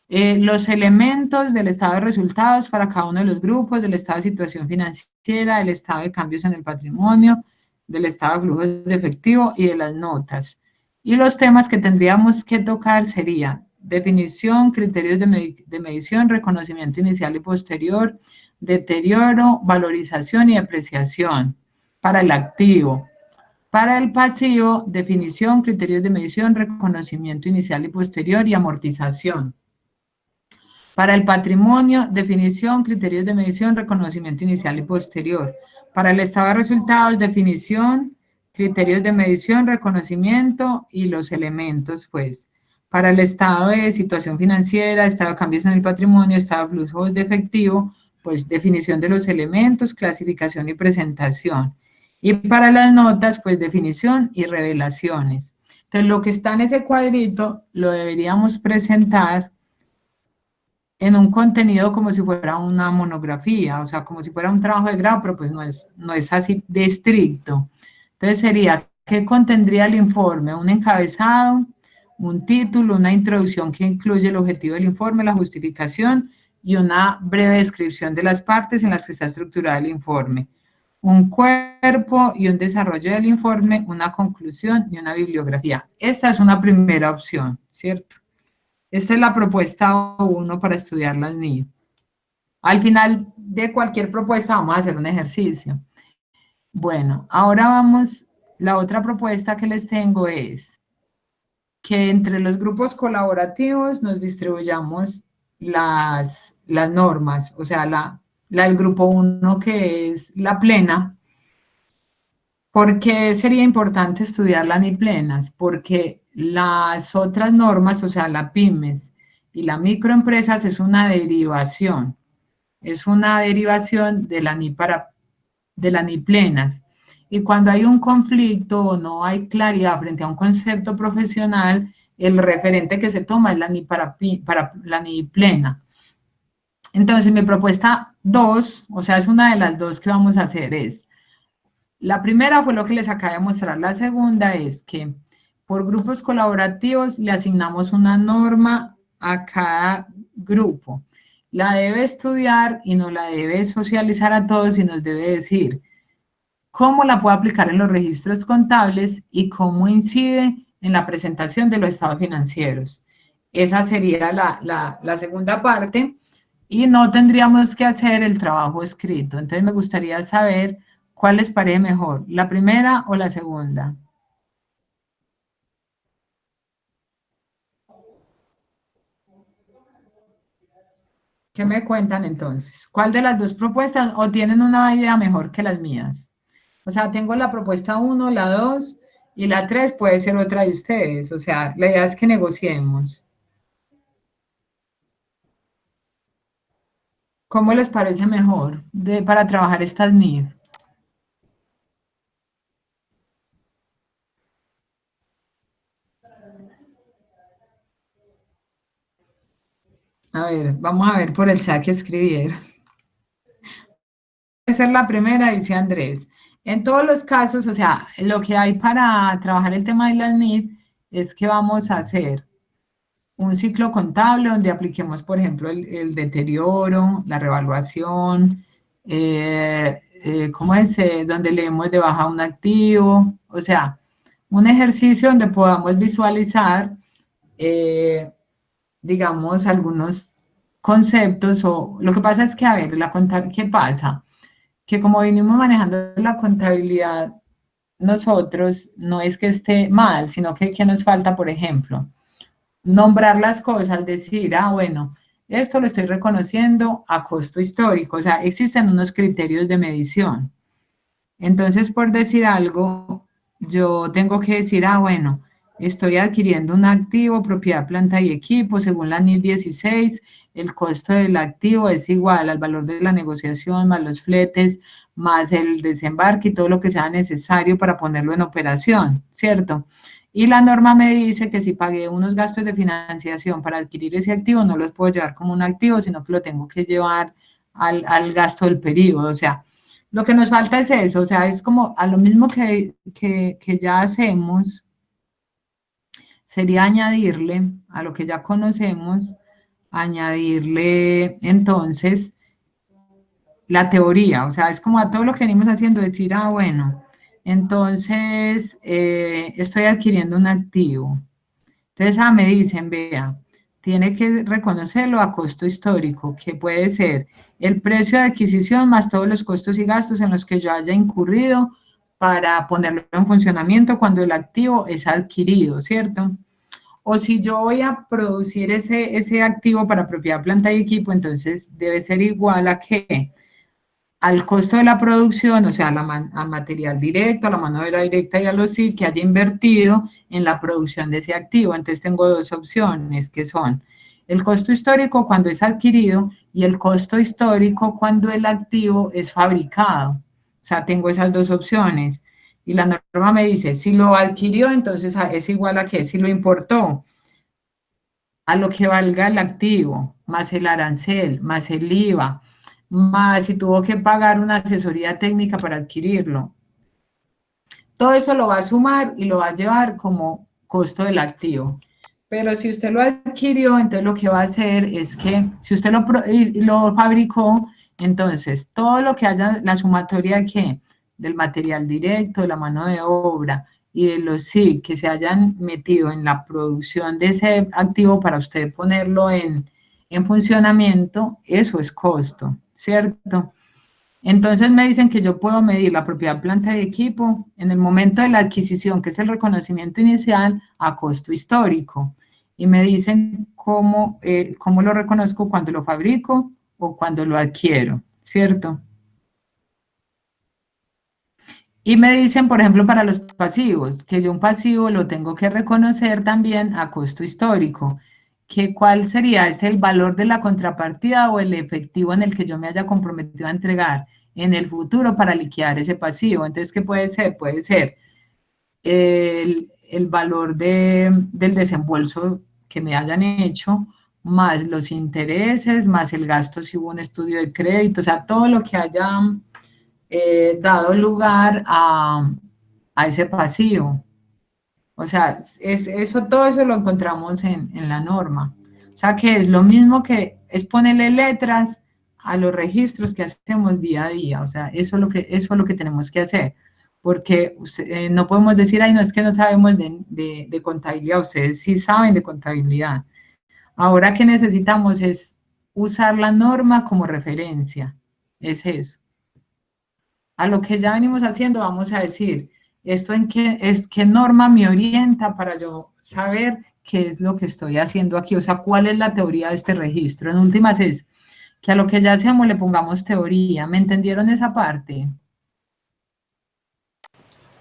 A: los elementos del estado de resultados para cada uno de los grupos, del estado de situación financiera, del estado de cambios en el patrimonio, del estado de flujos de efectivo y de las notas. Y los temas que tendríamos que tocar serían definición, criterios de medición, reconocimiento inicial y posterior, deterioro, valorización y apreciación para el activo. Para el pasivo, definición, criterios de medición, reconocimiento inicial y posterior y amortización. Para el patrimonio, definición, criterios de medición, reconocimiento inicial y posterior. Para el estado de resultados, definición, criterios de medición, reconocimiento y los elementos, pues. Para el estado de situación financiera, estado de cambios en el patrimonio, estado de flujos de efectivo, pues definición de los elementos, clasificación y presentación. Y para las notas, pues definición y revelaciones. Entonces, lo que está en ese cuadrito lo deberíamos presentar en un contenido como si fuera una monografía, o sea, como si fuera un trabajo de grado, pero pues no es así de estricto. Entonces sería, ¿qué contendría el informe? Un encabezado, un título, una introducción que incluye el objetivo del informe, la justificación y una breve descripción de las partes en las que está estructurado el informe. Un cuerpo y un desarrollo del informe, una conclusión y una bibliografía. Esta es una primera opción, ¿cierto? Esta es la propuesta 1 para estudiar las NIC. Al final de cualquier propuesta vamos a hacer un ejercicio. Bueno, ahora vamos, la otra propuesta que les tengo es que entre los grupos colaborativos nos distribuyamos las normas, o sea, la del grupo 1 que es la plena. ¿Por qué sería importante estudiar las NIC plenas? Porque las otras normas, o sea, la pymes y la microempresas es una derivación de la NIC plenas. Y cuando hay un conflicto o no hay claridad frente a un concepto profesional, el referente que se toma es la NIC para la NIC plena. Entonces, mi propuesta 2, o sea, es una de las dos que vamos a hacer, es, la primera fue lo que les acabo de mostrar, la segunda es que por grupos colaborativos le asignamos una norma a cada grupo. La debe estudiar y no la debe socializar a todos y nos debe decir cómo la puede aplicar en los registros contables y cómo incide en la presentación de los estados financieros. Esa sería la segunda parte y no tendríamos que hacer el trabajo escrito. Entonces me gustaría saber cuál les parece mejor, la primera o la segunda. ¿Qué me cuentan entonces? ¿Cuál de las dos propuestas o tienen una idea mejor que las mías? O sea, tengo la propuesta 1, la 2 y la 3 puede ser otra de ustedes. O sea, la idea es que negociemos. ¿Cómo les parece mejor para trabajar estas NID? A ver, vamos a ver por el chat que escribieron. Esa es la primera, dice Andrés. En todos los casos, o sea, lo que hay para trabajar el tema de las NID es que vamos a hacer un ciclo contable donde apliquemos, por ejemplo, el deterioro, la revaluación, ¿cómo es? Donde leemos de baja un activo, o sea, un ejercicio donde podamos visualizar, digamos, algunos conceptos o lo que pasa es que, a ver, ¿qué pasa? Que como venimos manejando la contabilidad nosotros, no es que esté mal, sino que nos falta, por ejemplo, nombrar las cosas, decir, bueno, esto lo estoy reconociendo a costo histórico, o sea, existen unos criterios de medición. Entonces, por decir algo, yo tengo que decir, bueno, estoy adquiriendo un activo, propiedad, planta y equipo, según la NIF 16, el costo del activo es igual al valor de la negociación, más los fletes, más el desembarque y todo lo que sea necesario para ponerlo en operación, ¿cierto? Y la norma me dice que si pagué unos gastos de financiación para adquirir ese activo, no los puedo llevar como un activo, sino que lo tengo que llevar al gasto del periodo. O sea, lo que nos falta es eso, o sea, es como a lo mismo que ya hacemos, sería añadirle a lo que ya conocemos, añadirle entonces la teoría, o sea, es como a todo lo que venimos haciendo, decir, bueno, entonces estoy adquiriendo un activo. Entonces, me dicen, vea, tiene que reconocerlo a costo histórico, que puede ser el precio de adquisición más todos los costos y gastos en los que yo haya incurrido para ponerlo en funcionamiento cuando el activo es adquirido, ¿cierto? O si yo voy a producir ese activo para propiedad, planta y equipo, entonces debe ser igual a ¿qué? Al costo de la producción, o sea, al material directo, a la mano de obra directa y a los sí que haya invertido en la producción de ese activo. Entonces tengo dos opciones que son el costo histórico cuando es adquirido y el costo histórico cuando el activo es fabricado. O sea, tengo esas dos opciones. Y la norma me dice, si lo adquirió, entonces es igual a ¿qué? Si lo importó, a lo que valga el activo, más el arancel, más el IVA, más si tuvo que pagar una asesoría técnica para adquirirlo. Todo eso lo va a sumar y lo va a llevar como costo del activo. Pero si usted lo adquirió, entonces lo que va a hacer es que, si usted lo fabricó, entonces todo lo que haya, la sumatoria ¿qué? Del material directo, de la mano de obra y de los sí que se hayan metido en la producción de ese activo para usted ponerlo en funcionamiento, eso es costo, ¿cierto? Entonces me dicen que yo puedo medir la propiedad, planta y equipo en el momento de la adquisición, que es el reconocimiento inicial, a costo histórico. Y me dicen cómo lo reconozco cuando lo fabrico o cuando lo adquiero, ¿cierto? Y me dicen, por ejemplo, para los pasivos, que yo un pasivo lo tengo que reconocer también a costo histórico, que cuál sería, es el valor de la contrapartida o el efectivo en el que yo me haya comprometido a entregar en el futuro para liquidar ese pasivo. Entonces, ¿qué puede ser? Puede ser el valor del desembolso que me hayan hecho, más los intereses, más el gasto si hubo un estudio de crédito, o sea, todo lo que haya dado lugar a ese pasivo. O sea, todo eso lo encontramos en la norma. O sea, que es lo mismo que es ponerle letras a los registros que hacemos día a día. O sea, eso es lo que tenemos que hacer. Porque no podemos decir, no, es que no sabemos de contabilidad. Ustedes sí saben de contabilidad. Ahora que necesitamos es usar la norma como referencia, es eso. A lo que ya venimos haciendo vamos a decir, esto en qué norma me orienta para yo saber qué es lo que estoy haciendo aquí, o sea, cuál es la teoría de este registro. En últimas es que a lo que ya hacemos le pongamos teoría. ¿Me entendieron esa parte?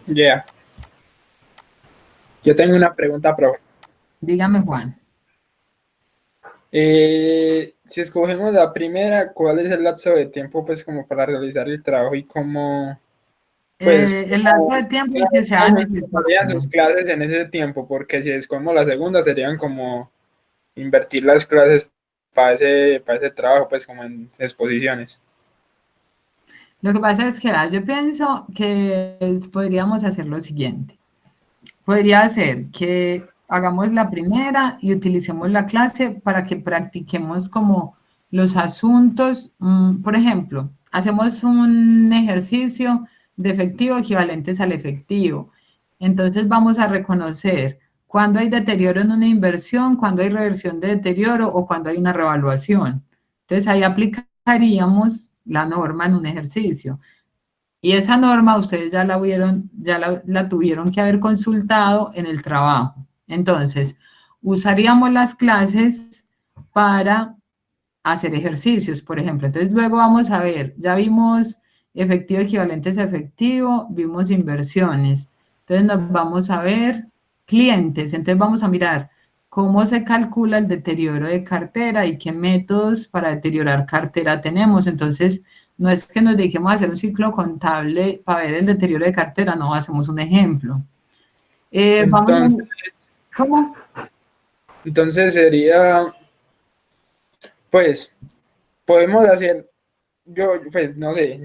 B: Yeah. Yo tengo una pregunta, pro.
A: Dígame, Juan.
B: Si escogemos la primera, ¿cuál es el lapso de tiempo pues como para realizar el trabajo y cómo pues
A: el lapso de tiempo que sea
B: necesario sus clases en ese tiempo? Porque si escogemos la segunda serían como invertir las clases para ese trabajo pues como en exposiciones.
A: Lo que pasa es que yo pienso que podríamos hacer lo siguiente. Podría ser que hagamos la primera y utilicemos la clase para que practiquemos como los asuntos. Por ejemplo, hacemos un ejercicio de efectivo equivalentes al efectivo. Entonces vamos a reconocer cuando hay deterioro en una inversión, cuando hay reversión de deterioro o cuando hay una revaluación. Entonces ahí aplicaríamos la norma en un ejercicio. Y esa norma ustedes ya la vieron, ya la tuvieron que haber consultado en el trabajo. Entonces, usaríamos las clases para hacer ejercicios, por ejemplo. Entonces, luego vamos a ver, ya vimos efectivo equivalentes a efectivo, vimos inversiones. Entonces, nos vamos a ver clientes. Entonces, vamos a mirar cómo se calcula el deterioro de cartera y qué métodos para deteriorar cartera tenemos. Entonces, no es que nos dediquemos a hacer un ciclo contable para ver el deterioro de cartera, no, hacemos un ejemplo. ¿Cómo?
B: Entonces sería, pues, podemos hacer, yo, pues, no sé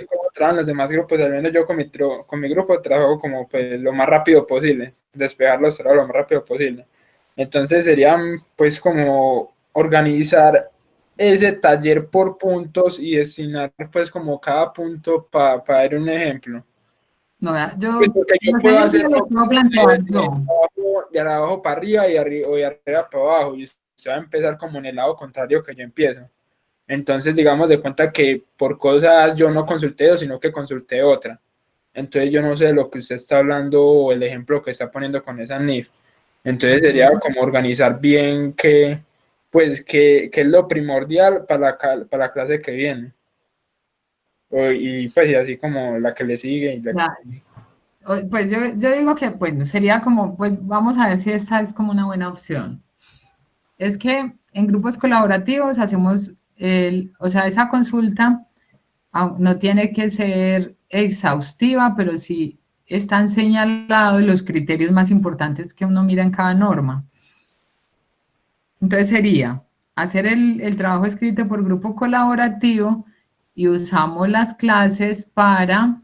B: cómo trabajan los demás grupos, al menos yo con mi grupo trabajo como, pues, lo más rápido posible, despejar los trabajos lo más rápido posible. Entonces serían, pues, como organizar ese taller por puntos y destinar, pues, como cada punto para dar un ejemplo.
A: No, yo,
B: Pues porque yo puedo hacerlo de abajo para arriba o de arriba para abajo, y usted va a empezar como en el lado contrario que yo empiezo. Entonces, digamos de cuenta que por cosas yo no consulté sino que consulté otra. Entonces, yo no sé de lo que usted está hablando o el ejemplo que está poniendo con esa NIF. Entonces, sería como organizar bien qué es lo primordial para la clase que viene. Y pues, y así como la que le sigue. Y
A: Pues yo digo que, bueno, sería como, pues vamos a ver si esta es como una buena opción. Es que en grupos colaborativos hacemos o sea, esa consulta no tiene que ser exhaustiva, pero sí están señalados los criterios más importantes que uno mira en cada norma. Entonces sería hacer el trabajo escrito por grupo colaborativo y usamos las clases para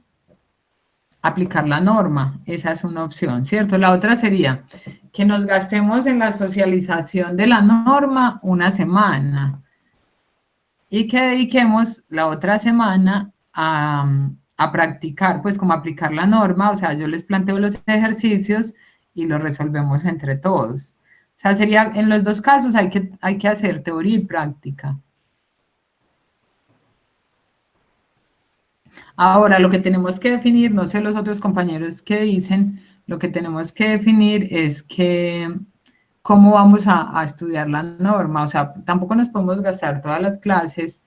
A: aplicar la norma. Esa es una opción, ¿cierto? La otra sería que nos gastemos en la socialización de la norma una semana y que dediquemos la otra semana a practicar, pues como aplicar la norma, o sea, yo les planteo los ejercicios y los resolvemos entre todos. O sea, sería, en los dos casos hay que hacer teoría y práctica. Ahora, lo que tenemos que definir, no sé los otros compañeros qué dicen, lo que tenemos que definir es cómo vamos a estudiar la norma. O sea, tampoco nos podemos gastar todas las clases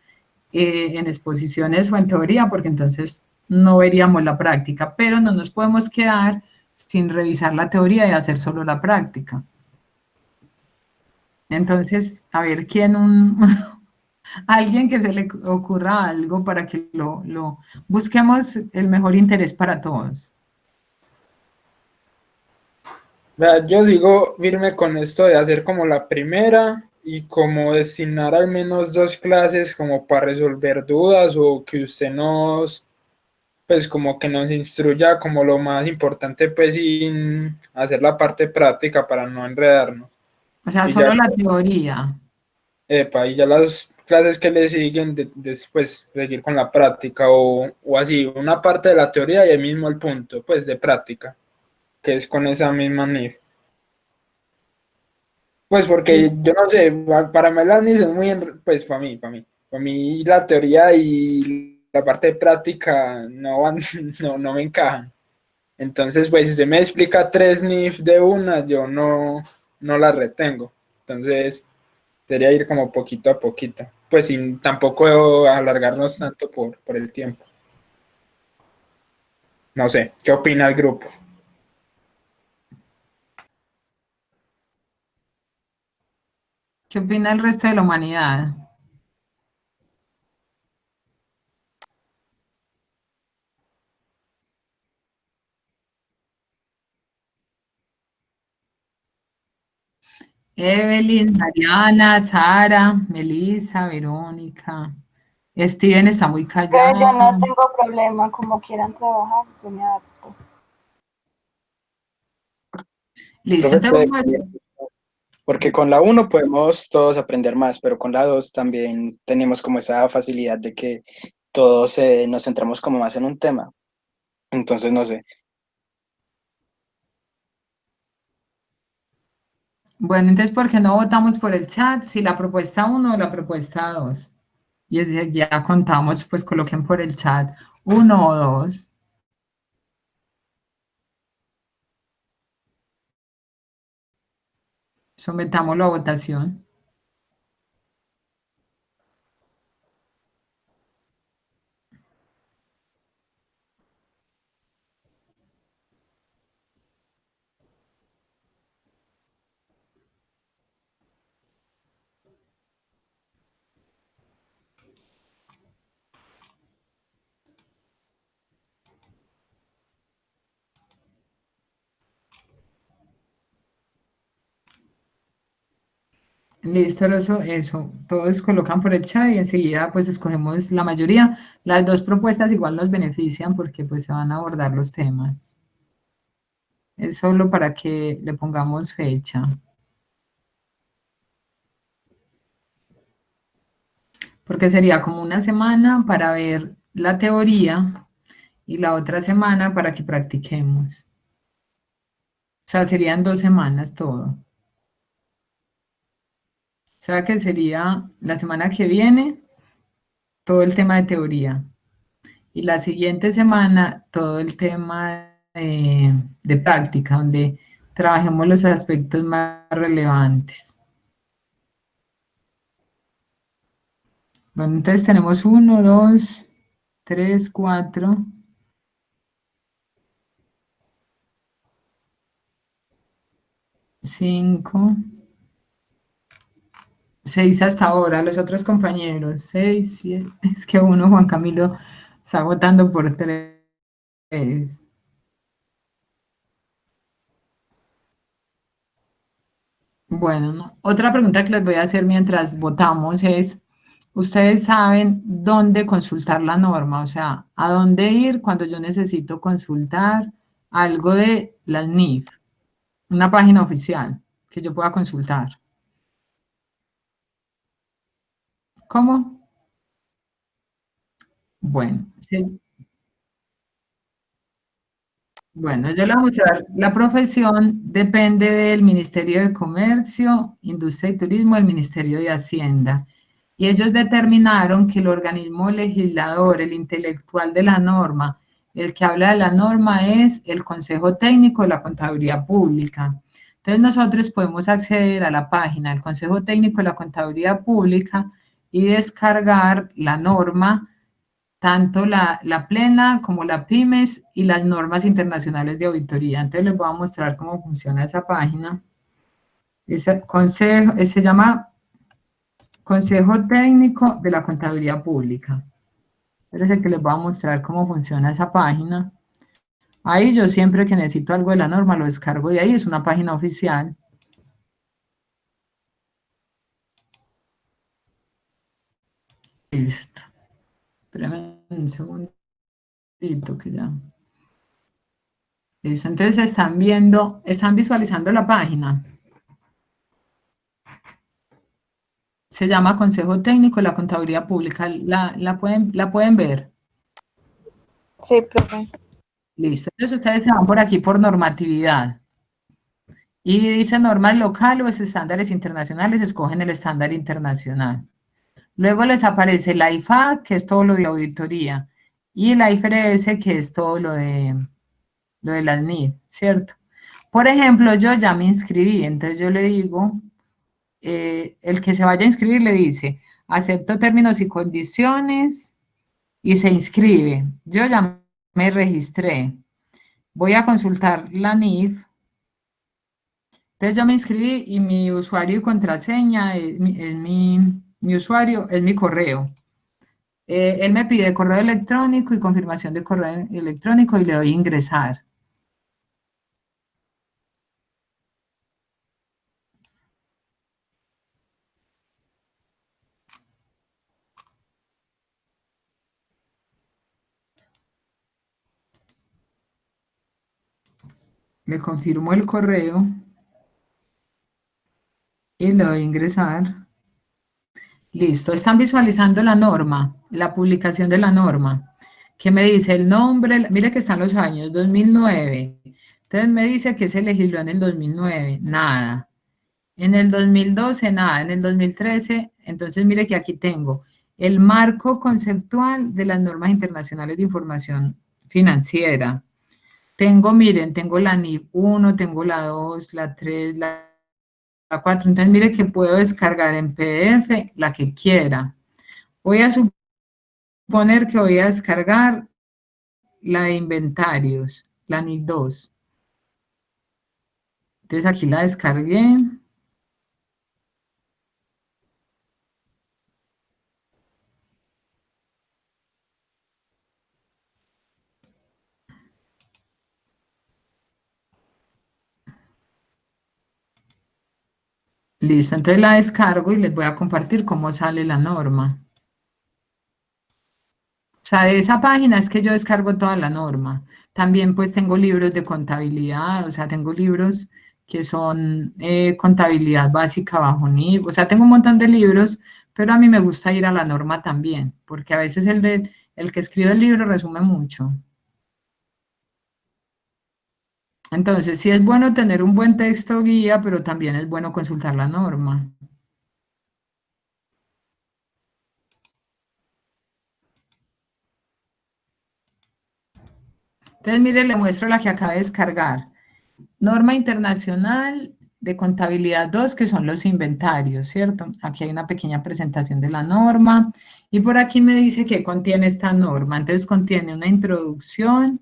A: en exposiciones o en teoría, porque entonces no veríamos la práctica, pero no nos podemos quedar sin revisar la teoría y hacer solo la práctica. Entonces, a ver, alguien que se le ocurra algo para que lo busquemos el mejor interés para todos.
B: Yo digo firme con esto de hacer como la primera y como destinar al menos 2 clases como para resolver dudas o que usted pues como que nos instruya como lo más importante pues sin hacer la parte práctica para no enredarnos.
A: O sea,
B: Y
A: solo
B: ya,
A: la teoría.
B: y ya las clases que le siguen después seguir con la práctica o así, una parte de la teoría y el mismo el punto pues de práctica, que es con esa misma NIF. Pues porque yo no sé, para mí las NIF es muy, pues para mí la teoría y la parte práctica no van, no me encajan. Entonces, pues si usted me explica 3 NIF de una, yo no las retengo. Entonces, debería ir como poquito a poquito, pues sin tampoco alargarnos tanto por el tiempo. No sé, ¿qué opina el grupo?
A: ¿Qué opina el resto de la humanidad? Evelyn, Mariana, Sara, Melissa, Verónica. Steven está muy
C: Yo no
A: callado.
C: tengo problema, como quieran trabajar, yo me adapto.
A: Listo,
E: Profe,
A: entonces vamos a...
E: porque con la uno podemos todos aprender más, pero con la 2 también tenemos como esa facilidad de que todos nos centramos como más en un tema. Entonces, no sé.
A: Bueno, entonces, ¿por qué no votamos por el chat? Si la propuesta 1 o la propuesta 2. Y ya contamos, pues coloquen por el chat 1 o 2. Sometámoslo a votación. Listo, eso. Todos colocan por el chat y enseguida pues escogemos la mayoría. Las dos propuestas igual nos benefician porque pues se van a abordar los temas. Es solo para que le pongamos fecha. Porque sería como una semana para ver la teoría y la otra semana para que practiquemos. O sea, serían 2 semanas todo. O sea que sería la semana que viene todo el tema de teoría y la siguiente semana todo el tema de práctica, donde trabajemos los aspectos más relevantes. Bueno, entonces tenemos 1, 2, 3, 4, 5, 6 hasta ahora. Los otros compañeros, 6, 7. Es que uno, Juan Camilo, está votando por 3. Bueno, otra pregunta que les voy a hacer mientras votamos es, ¿ustedes saben dónde consultar la norma? O sea, ¿a dónde ir cuando yo necesito consultar algo de las NIF? Una página oficial que yo pueda consultar. ¿Cómo? Bueno, sí. Bueno, yo le voy a mostrar. La profesión depende del Ministerio de Comercio, Industria y Turismo, del Ministerio de Hacienda. Y ellos determinaron que el organismo legislador, el intelectual de la norma, el que habla de la norma es el Consejo Técnico de la Contaduría Pública. Entonces nosotros podemos acceder a la página del Consejo Técnico de la Contaduría Pública y descargar la norma, tanto la plena como la pymes y las normas internacionales de auditoría. Entonces les voy a mostrar cómo funciona esa página. Se llama Consejo Técnico de la Contaduría Pública. Espérense que les voy a mostrar cómo funciona esa página. Ahí yo siempre que necesito algo de la norma lo descargo de ahí, es una página oficial. Listo. Espérenme un segundito que ya. Listo, entonces están visualizando la página. Se llama Consejo Técnico de la Contaduría Pública. ¿La pueden ver?
C: Sí, profe.
A: Listo. Entonces ustedes se van por aquí por normatividad. Y dice normas locales o estándares internacionales, escogen el estándar internacional. Luego les aparece la IFA, que es todo lo de auditoría, y la IFRS, que es todo lo de las NID, ¿cierto? Por ejemplo, yo ya me inscribí, entonces yo le digo, el que se vaya a inscribir le dice, acepto términos y condiciones, y se inscribe. Yo ya me registré. Voy a consultar la NIF. Entonces yo me inscribí y mi usuario y contraseña mi usuario, es mi correo. Él me pide correo electrónico y confirmación de correo electrónico y le doy ingresar. Le confirmo el correo y le doy ingresar. Listo, están visualizando la norma, la publicación de la norma, que me dice el nombre, mire que están los años, 2009. Entonces me dice que se legisló en el 2009, nada. En el 2012, nada. En el 2013, entonces mire que aquí tengo el marco conceptual de las normas internacionales de información financiera. Tengo, miren, tengo la NIF 1, tengo la 2, la 3, la 4. Entonces mire que puedo descargar en PDF la que quiera. Voy a suponer que voy a descargar la de inventarios, la NIF 2. Entonces aquí la descargué. Listo, entonces la descargo y les voy a compartir cómo sale la norma. O sea, de esa página es que yo descargo toda la norma. También pues tengo libros de contabilidad, o sea, tengo libros que son contabilidad básica bajo NIF, o sea, tengo un montón de libros, pero a mí me gusta ir a la norma también, porque a veces el que escribe el libro resume mucho. Entonces, sí es bueno tener un buen texto guía, pero también es bueno consultar la norma. Entonces, mire, le muestro la que acaba de descargar. Norma Internacional de Contabilidad 2, que son los inventarios, ¿cierto? Aquí hay una pequeña presentación de la norma. Y por aquí me dice qué contiene esta norma. Entonces, contiene una introducción,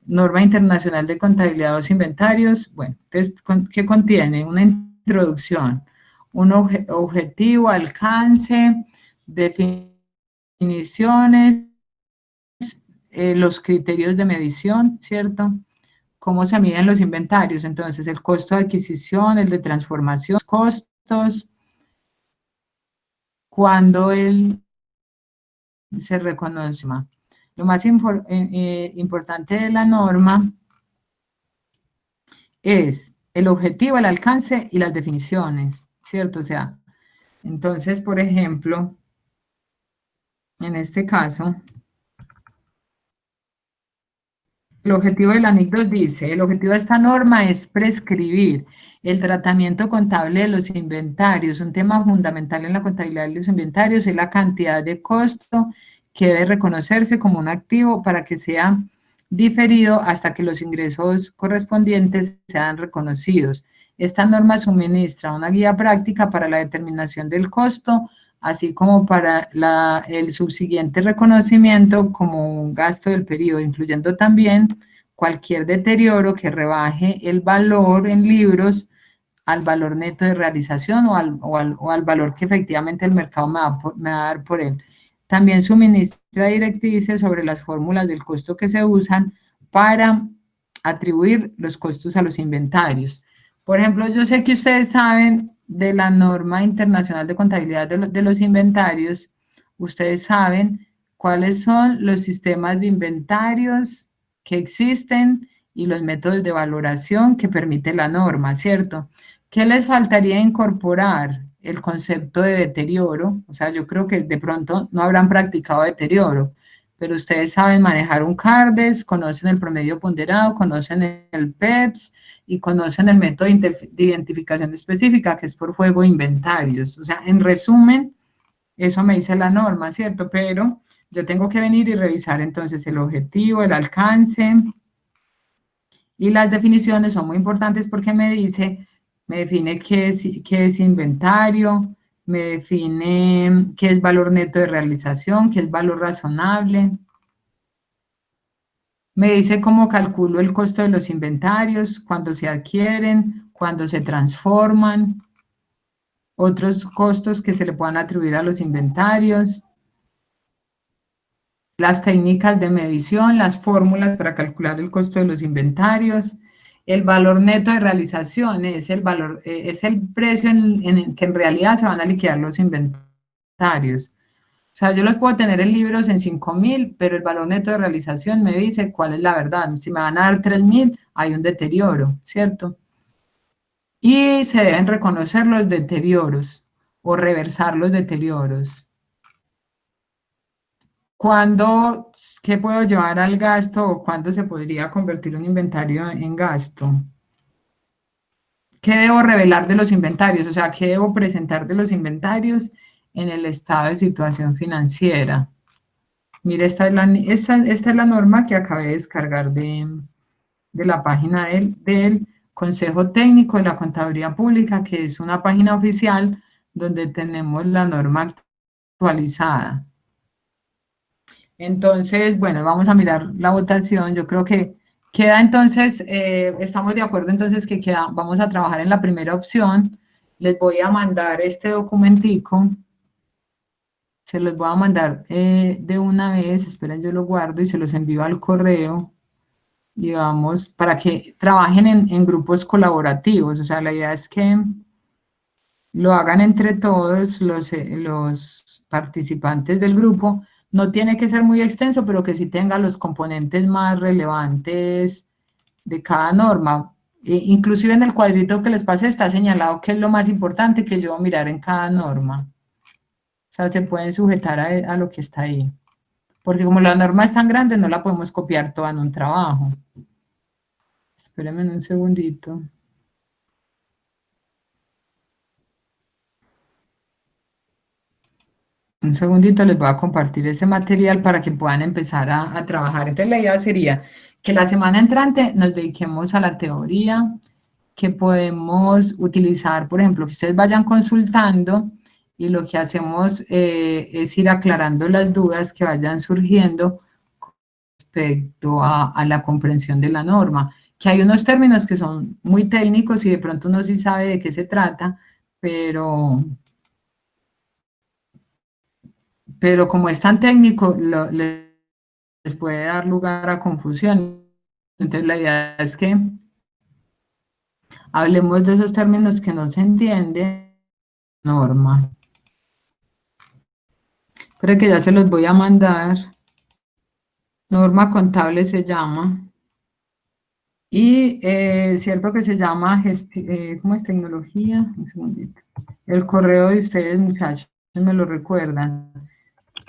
A: Norma Internacional de Contabilidad 2, inventarios. Bueno, entonces, ¿qué contiene? Una introducción, un objetivo, alcance, definiciones, los criterios de medición, ¿cierto? Cómo se miden los inventarios, entonces el costo de adquisición, el de transformación, costos, cuando él se reconoce. Lo más importante de la norma es el objetivo, el alcance y las definiciones, ¿cierto? O sea, entonces, por ejemplo, en este caso, el objetivo de la NIC 2 dice, el objetivo de esta norma es prescribir el tratamiento contable de los inventarios. Un tema fundamental en la contabilidad de los inventarios es la cantidad de costo que debe reconocerse como un activo para que sea diferido hasta que los ingresos correspondientes sean reconocidos. Esta norma suministra una guía práctica para la determinación del costo, así como para el subsiguiente reconocimiento como un gasto del periodo, incluyendo también cualquier deterioro que rebaje el valor en libros al valor neto de realización o al valor que efectivamente el mercado me va a dar por él. También suministra directrices sobre las fórmulas del costo que se usan para atribuir los costos a los inventarios. Por ejemplo, yo sé que ustedes saben de la norma internacional de contabilidad de los inventarios, ustedes saben cuáles son los sistemas de inventarios que existen y los métodos de valoración que permite la norma, ¿cierto? ¿Qué les faltaría incorporar? El concepto de deterioro, o sea, yo creo que de pronto no habrán practicado deterioro. pero ustedes saben manejar un CARDES, conocen el promedio ponderado, conocen el PEPS y conocen el método de identificación específica, que es por juego de inventarios. O sea, en resumen, eso me dice la norma, ¿cierto? Pero yo tengo que venir y revisar entonces el objetivo, el alcance, y las definiciones son muy importantes porque me define qué es inventario, me define qué es valor neto de realización, qué es valor razonable. Me dice cómo calculo el costo de los inventarios, cuando se adquieren, cuando se transforman, otros costos que se le puedan atribuir a los inventarios, las técnicas de medición, las fórmulas para calcular el costo de los inventarios, el valor neto de realización es el valor, es el precio en que en realidad se van a liquidar los inventarios. O sea, yo los puedo tener en libros en 5.000, pero el valor neto de realización me dice cuál es la verdad. Si me van a dar 3.000, hay un deterioro, ¿cierto? Y se deben reconocer los deterioros o reversar los deterioros. ¿Cuándo, qué puedo llevar al gasto o cuándo se podría convertir un inventario en gasto? ¿Qué debo revelar de los inventarios? O sea, ¿qué debo presentar de los inventarios en el estado de situación financiera? Mire, esta es la norma que acabé de descargar de la página del Consejo Técnico de la Contaduría Pública, que es una página oficial donde tenemos la norma actualizada. Entonces, bueno, vamos a mirar la votación. Yo creo que queda entonces, estamos de acuerdo entonces que queda, vamos a trabajar en la primera opción. Les voy a mandar este documentico. Se los voy a mandar de una vez. Esperen, yo lo guardo y se los envío al correo. Y vamos, para que trabajen en grupos colaborativos. O sea, la idea es que lo hagan entre todos los participantes del grupo. No tiene que ser muy extenso, pero que sí tenga los componentes más relevantes de cada norma. Inclusive en el cuadrito que les pasé está señalado qué es lo más importante que yo voy a mirar en cada norma. O sea, se pueden sujetar a lo que está ahí. Porque como la norma es tan grande, no la podemos copiar toda en un trabajo. Espérenme un segundito. Un segundito, les voy a compartir ese material para que puedan empezar a trabajar. Entonces la idea sería que la semana entrante nos dediquemos a la teoría, que podemos utilizar, por ejemplo, que ustedes vayan consultando y lo que hacemos es ir aclarando las dudas que vayan surgiendo respecto a la comprensión de la norma, que hay unos términos que son muy técnicos y de pronto uno sí sabe de qué se trata, pero como es tan técnico, les puede dar lugar a confusión. Entonces la idea es que hablemos de esos términos que no se entienden. Norma. Pero que ya se los voy a mandar. Norma contable se llama. Y cierto que se llama, ¿cómo es? Tecnología. Un segundito. El correo de ustedes, muchachos, me lo recuerdan.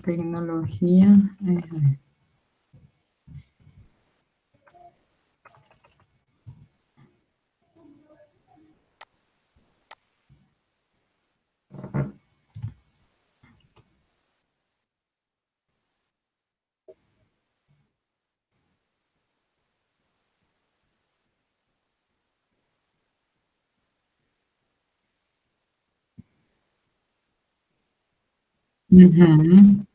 A: Tecnología. Uh-huh.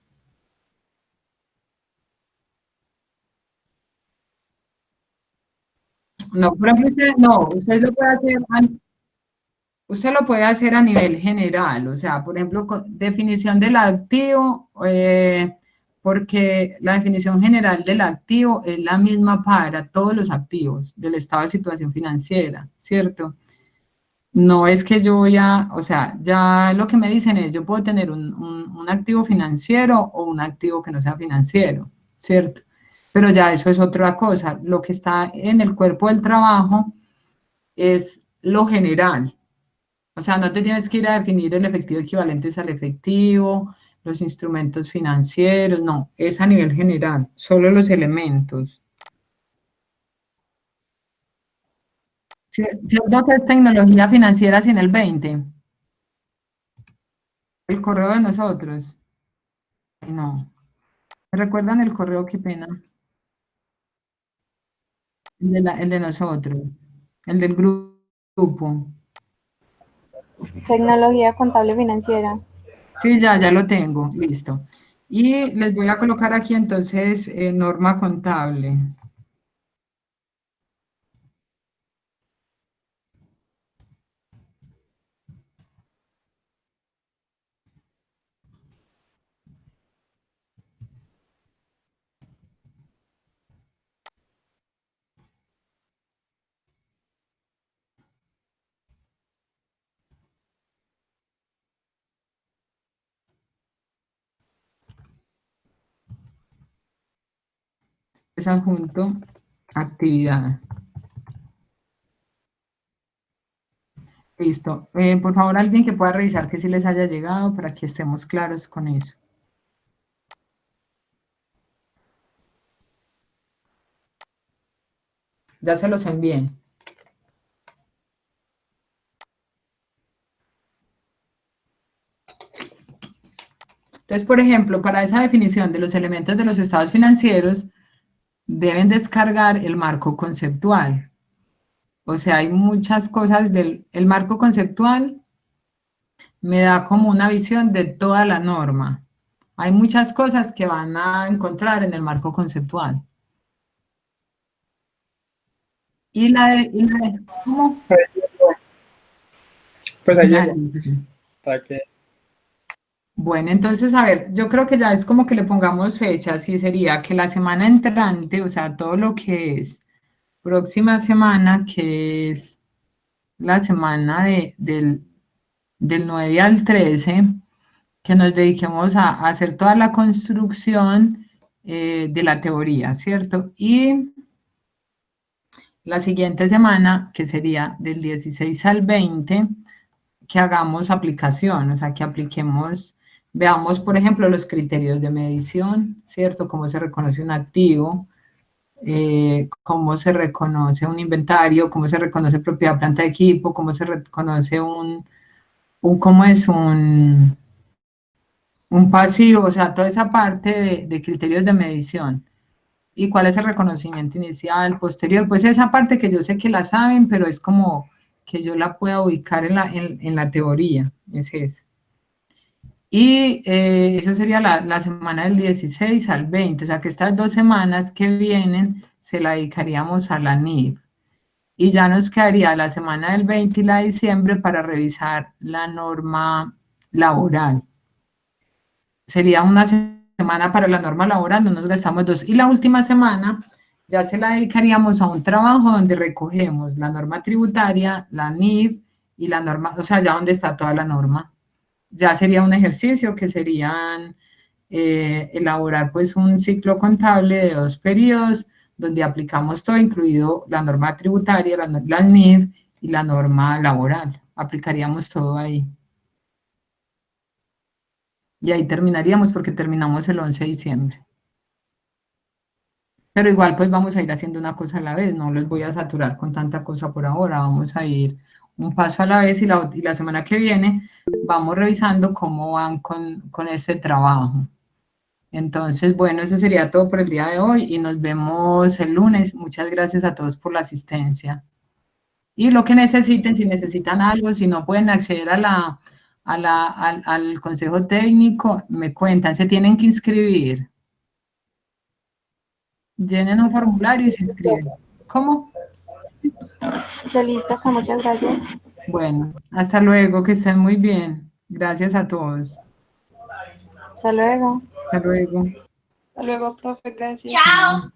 A: No, por ejemplo, usted lo puede hacer a nivel general, o sea, por ejemplo, definición del activo, porque la definición general del activo es la misma para todos los activos del estado de situación financiera, ¿cierto? No es que yo voy o sea, ya lo que me dicen es, yo puedo tener un activo financiero o un activo que no sea financiero, ¿cierto? Pero ya eso es otra cosa. Lo que está en el cuerpo del trabajo es lo general. O sea, no te tienes que ir a definir el efectivo equivalente al efectivo, los instrumentos financieros, no, es a nivel general, solo los elementos. ¿Cierto que es tecnología financiera sin el 20? El correo de nosotros. No. ¿Recuerdan el correo? Qué pena. El de nosotros. El del grupo.
F: Tecnología contable financiera.
A: Sí, ya lo tengo. Listo. Y les voy a colocar aquí entonces norma contable. Es adjunto actividad. Listo. Por favor, alguien que pueda revisar que sí les haya llegado para que estemos claros con eso. Ya se los envié. Entonces, por ejemplo, para esa definición de los elementos de los estados financieros, deben descargar el marco conceptual. O sea, hay muchas cosas el marco conceptual me da como una visión de toda la norma. Hay muchas cosas que van a encontrar en el marco conceptual. ¿Cómo?
B: Pues ahí llegó. Para que...
A: Bueno, entonces, a ver, yo creo que ya es como que le pongamos fechas y sería que la semana entrante, o sea, todo lo que es próxima semana, que es la semana del 9 al 13, que nos dediquemos a hacer toda la construcción de la teoría, ¿cierto? Y la siguiente semana, que sería del 16 al 20, que hagamos aplicación, o sea, que apliquemos, veamos, por ejemplo, los criterios de medición, ¿cierto? Cómo se reconoce un activo, cómo se reconoce un inventario, cómo se reconoce propiedad, planta de equipo, cómo se reconoce cómo es un pasivo, o sea, toda esa parte de criterios de medición. ¿Y cuál es el reconocimiento inicial, posterior? Pues esa parte que yo sé que la saben, pero es como que yo la pueda ubicar en la teoría, es eso. Y eso sería la semana del 16 al 20, o sea que estas 2 semanas que vienen se la dedicaríamos a la NIF. Y ya nos quedaría la semana del 20 y la de diciembre para revisar la norma laboral. Sería una semana para la norma laboral, no nos gastamos 2. Y la última semana ya se la dedicaríamos a un trabajo donde recogemos la norma tributaria, la NIF y la norma, o sea, ya donde está toda la norma. Ya sería un ejercicio que serían elaborar pues un ciclo contable de 2 periodos donde aplicamos todo, incluido la norma tributaria, la NIF y la norma laboral. Aplicaríamos todo ahí. Y ahí terminaríamos porque terminamos el 11 de diciembre. Pero igual pues vamos a ir haciendo una cosa a la vez, no los voy a saturar con tanta cosa por ahora, vamos a ir un paso a la vez y la semana que viene vamos revisando cómo van con este trabajo. Entonces, bueno, eso sería todo por el día de hoy y nos vemos el lunes. Muchas gracias a todos por la asistencia. Y lo que necesiten, si necesitan algo, si no pueden acceder al consejo técnico, me cuentan, se tienen que inscribir. Llenen un formulario y se inscriben. ¿Cómo?
F: Listo, muchas gracias.
A: Bueno, hasta luego, que estén muy bien. Gracias a todos.
F: Hasta luego.
A: Hasta luego.
F: Hasta luego, profe, gracias.
G: Chao.